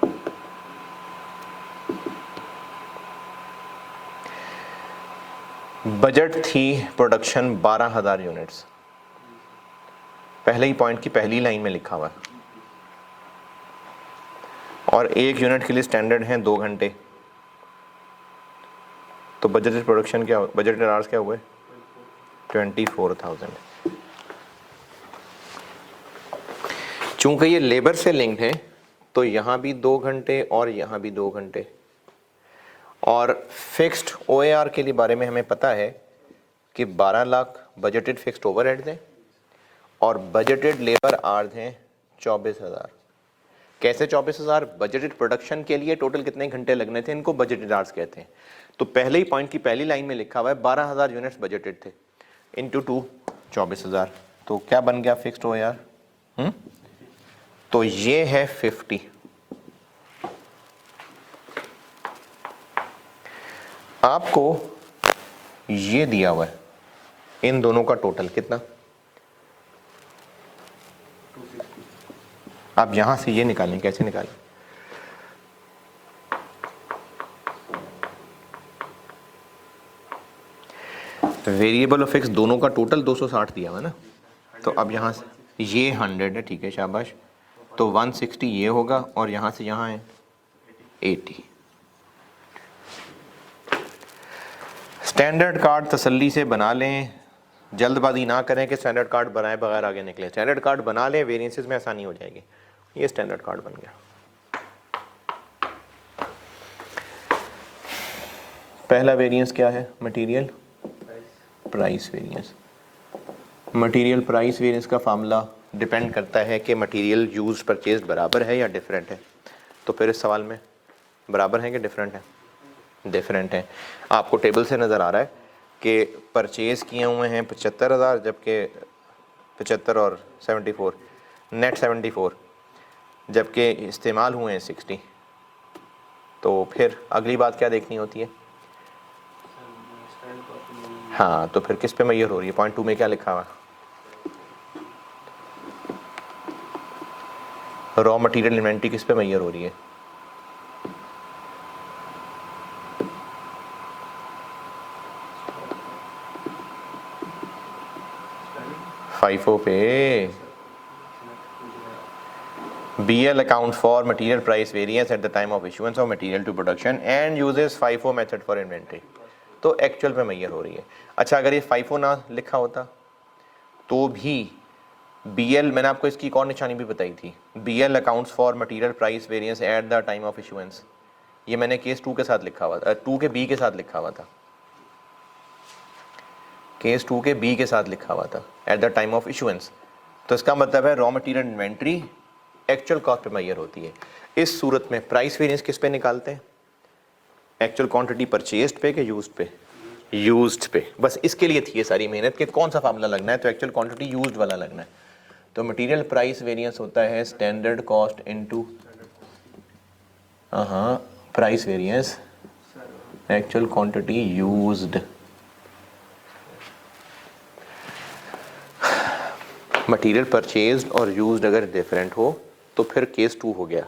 बजट थी प्रोडक्शन 12,000 यूनिट्स, पहले ही पॉइंट की पहली लाइन में लिखा हुआ है, और एक यूनिट के लिए स्टैंडर्ड है 2 घंटे, तो बजटेड प्रोडक्शन क्या, बजटेड आवर्स क्या हुए 24,000। चूंकि ये लेबर से लिंक्ड है तो यहाँ भी 2 घंटे और यहाँ भी 2 घंटे, और फिक्स्ड OAR के लिए बारे में हमें पता है कि 12 लाख बजटेड फिक्स्ड ओवरहेड्स हैं और बजटेड लेबर आवर्स हैं 24,000। कैसे 24,000? बजटेड प्रोडक्शन के लिए टोटल कितने घंटे लगने थे, इनको बजटेड आवर्स कहते हैं। तो पहले ही पॉइंट की पहली लाइन में लिखा हुआ है 12,000 यूनिट्स बजटेड थे इंटू 2 24,000, तो क्या बन गया फिक्स्ड OAR? तो ये है 50। आपको ये दिया हुआ है इन दोनों का टोटल कितना, 260 आप यहां से ये निकालें, कैसे निकालें? वेरिएबल और फिक्स दोनों का टोटल 260 दिया हुआ है ना, तो अब यहां से ये 100 है, ठीक है शाबाश, तो 160 ये होगा और यहां से यहां है 80। स्टैंडर्ड कार्ड तसल्ली से बना लें, जल्दबाजी ना करें कि स्टैंडर्ड कार्ड बनाए बगैर आगे निकले। स्टैंडर्ड कार्ड बना लें, वेरिएंसेस में आसानी हो जाएगी। ये स्टैंडर्ड कार्ड बन गया। पहला वेरिएंस क्या है? Material price variance. Material price variance का फार्मूला डिपेंड करता है कि मटेरियल यूज परचेज बराबर है या डिफरेंट है। तो फिर इस सवाल में बराबर है कि डिफरेंट है? डिफरेंट है। आपको टेबल से नज़र आ रहा है कि परचेज़ किए हुए हैं 75,000, जबकि 75 और 74 नेट 74, जबकि इस्तेमाल हुए हैं 60। तो फिर अगली बात क्या देखनी होती है? हाँ, तो फिर किस पे मैयर हो रही है? पॉइंट 2 में क्या लिखा हुआ है? रॉ मटेरियल इन्वेंट्री किस पे मैयर हो रही है? FIFO पे। BL accounts for material price variance at the time of issuance of material to production and uses FIFO method for inventory। तो एक्चुअल पे मैयर हो रही है। अच्छा, अगर ये FIFO ना लिखा होता तो भी BL, मैंने आपको इसकी एक और निशानी भी बताई थी, BL accounts for material price variance at the time of issuance, ये मैंने केस 2 के साथ लिखा हुआ था, 2 के B के साथ लिखा हुआ था, केस 2 के B के साथ लिखा हुआ था at the time of issuance. तो इसका मतलब है raw material inventory actual cost पे मैयर होती है। इस सूरत में प्राइस वेरिएंस किस पे निकालते हैं? एक्चुअल क्वांटिटी परचेज्ड पे कि यूज्ड पे? यूज्ड पे। बस इसके लिए थी ये सारी मेहनत कि कौन सा फार्मूला लगना है, तो एक्चुअल क्वांटिटी यूज्ड वाला लगना है। तो मटेरियल प्राइस वेरिएंस होता है standard cost into price variance actual quantity used. Material purchased और यूज्ड अगर डिफरेंट हो तो फिर केस 2 हो गया।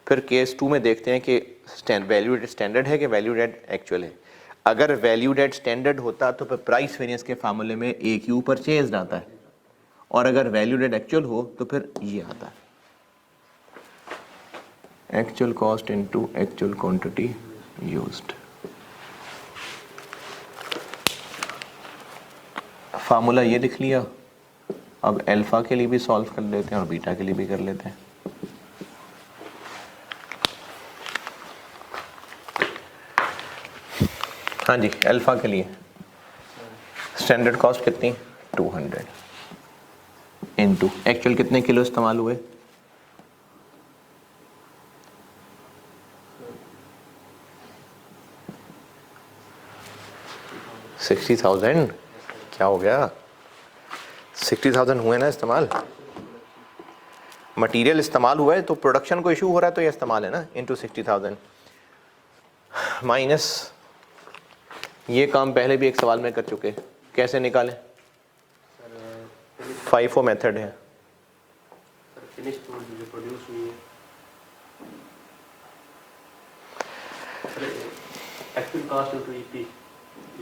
फिर केस 2 में देखते हैं कि वैल्यू एडेड स्टैंडर्ड है कि वैल्यू एडेड एक्चुअल है। अगर वैल्यू एडेड स्टैंडर्ड होता तो फिर प्राइस वेरिएंस के फार्मूले में ए क्यू परचेज्ड आता है, और अगर वैल्यू एडेड एक्चुअल हो तो फिर ये आता है, actual cost into actual quantity used. Formula ये लिख लिया। अब अल्फा के लिए भी सॉल्व कर लेते हैं और बीटा के लिए भी कर लेते हैं। हाँ जी, अल्फा के लिए स्टैंडर्ड कॉस्ट कितनी 200 इनटू एक्चुअल कितने किलो इस्तेमाल हुए 60,000। क्या हो गया 60,000 हुए ना इस्तेमाल। मटेरियल इस्तेमाल हुआ है तो प्रोडक्शन को इशू हो रहा है तो ये इस्तेमाल है ना, इनटू 60,000 माइनस ये काम पहले भी एक सवाल में कर चुके, कैसे निकालें। FIFO मेथड है।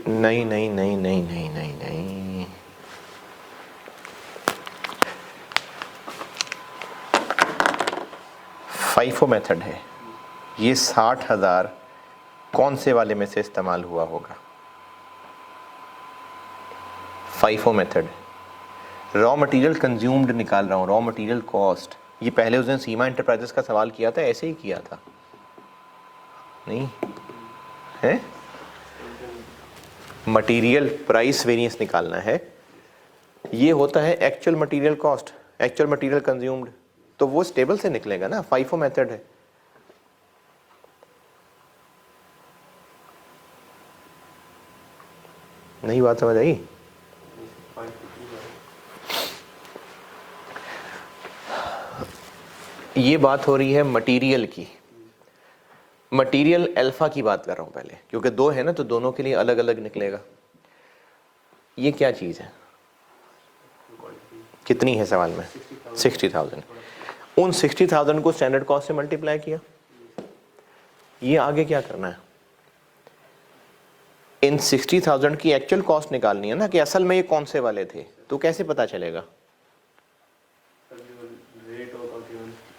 नहीं नहीं नहीं नहीं नहीं नहीं नहीं, FIFO मेथड है। ये 60,000 कौन से वाले में से इस्तेमाल हुआ होगा। FIFO method raw material consumed निकाल रहा हूँ, रॉ मटेरियल कॉस्ट। ये पहले उस दिन सीमा इंटरप्राइजेस का सवाल किया था, ऐसे ही किया था नहीं है। मटेरियल प्राइस वेरिएंस निकालना है, ये होता है actual material cost, actual material consumed, तो वो स्टेबल से निकलेगा ना। FIFO मेथड है। नहीं बात समझ आई। ये बात हो रही है मटेरियल की, मटेरियल अल्फा की बात कर रहा हूं पहले, क्योंकि दो है ना तो दोनों के लिए अलग अलग निकलेगा। ये क्या चीज है, कितनी है सवाल में 60,000। उन 60,000 को स्टैंडर्ड कॉस्ट से मल्टीप्लाई किया। ये आगे क्या करना है, इन 60,000 की एक्चुअल कॉस्ट निकालनी है ना कि असल में ये कौन से वाले थे, तो कैसे पता चलेगा।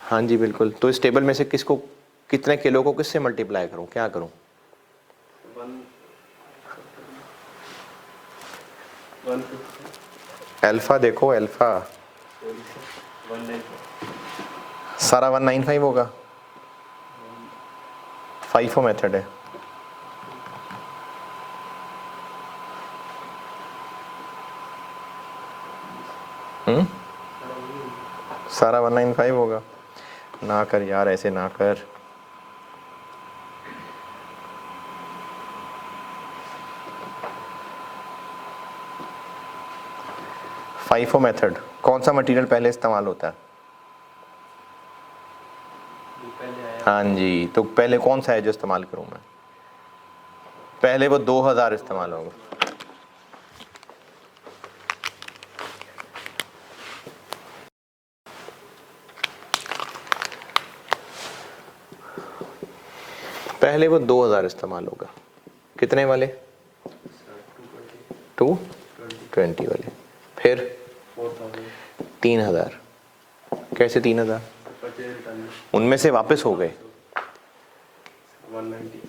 हाँ जी बिल्कुल, तो इस टेबल में से किसको कितने किलो को किससे मल्टीप्लाई करूं, क्या करूं। अल्फा देखो, अल्फा सारा 195 होगा। FIFO मेथड है। सारा 195 होगा। ना कर यार, ऐसे ना कर। FIFO मेथड कौन सा मटेरियल पहले इस्तेमाल होता है। हाँ जी, तो पहले कौन सा है जो इस्तेमाल करूं मैं, पहले वो 2000 इस्तेमाल होगा। पहले वो 2000 इस्तेमाल होगा। कितने वाले 220 वाले, फिर 3000। कैसे 3000, उनमें से वापस हो गए 190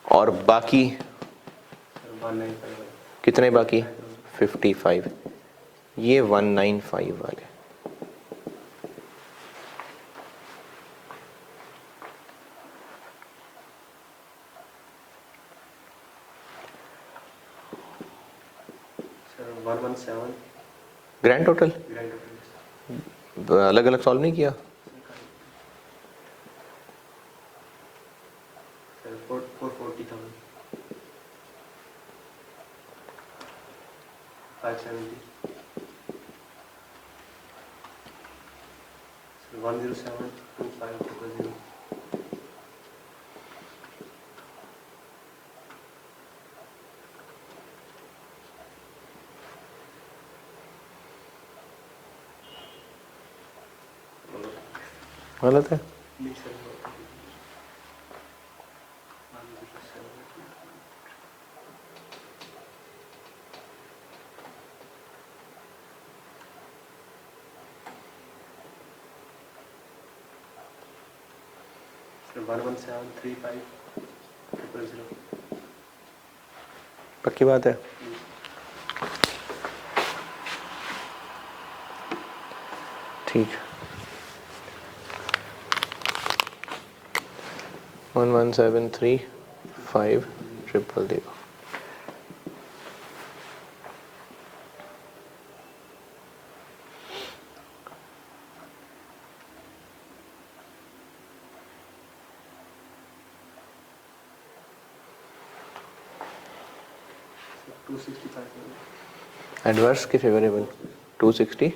और बाकी कितने बाकी 55, ये 195 वाले। सर 117 ग्रैंड टोटल अलग अलग सॉल्व नहीं किया। सर 440,000 570 सर 1072500 सर गलत है। नहीं सर, सर 1173500। पक्की बात है। ठीक, 1173500। सर 265 एडवर्स की फेवरेबल 265।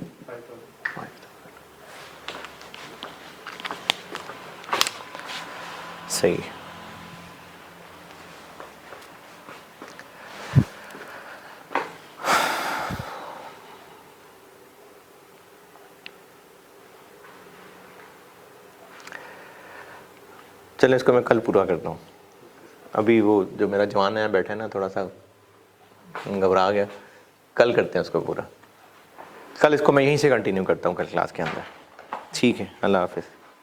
सही। चलो इसको मैं कल पूरा करता हूँ। अभी वो जो मेरा जवान है बैठा है ना, थोड़ा सा घबरा गया। कल करते हैं उसको पूरा। कल इसको मैं यहीं से कंटिन्यू करता हूँ कल क्लास के अंदर। ठीक है, अल्लाह हाफिज़।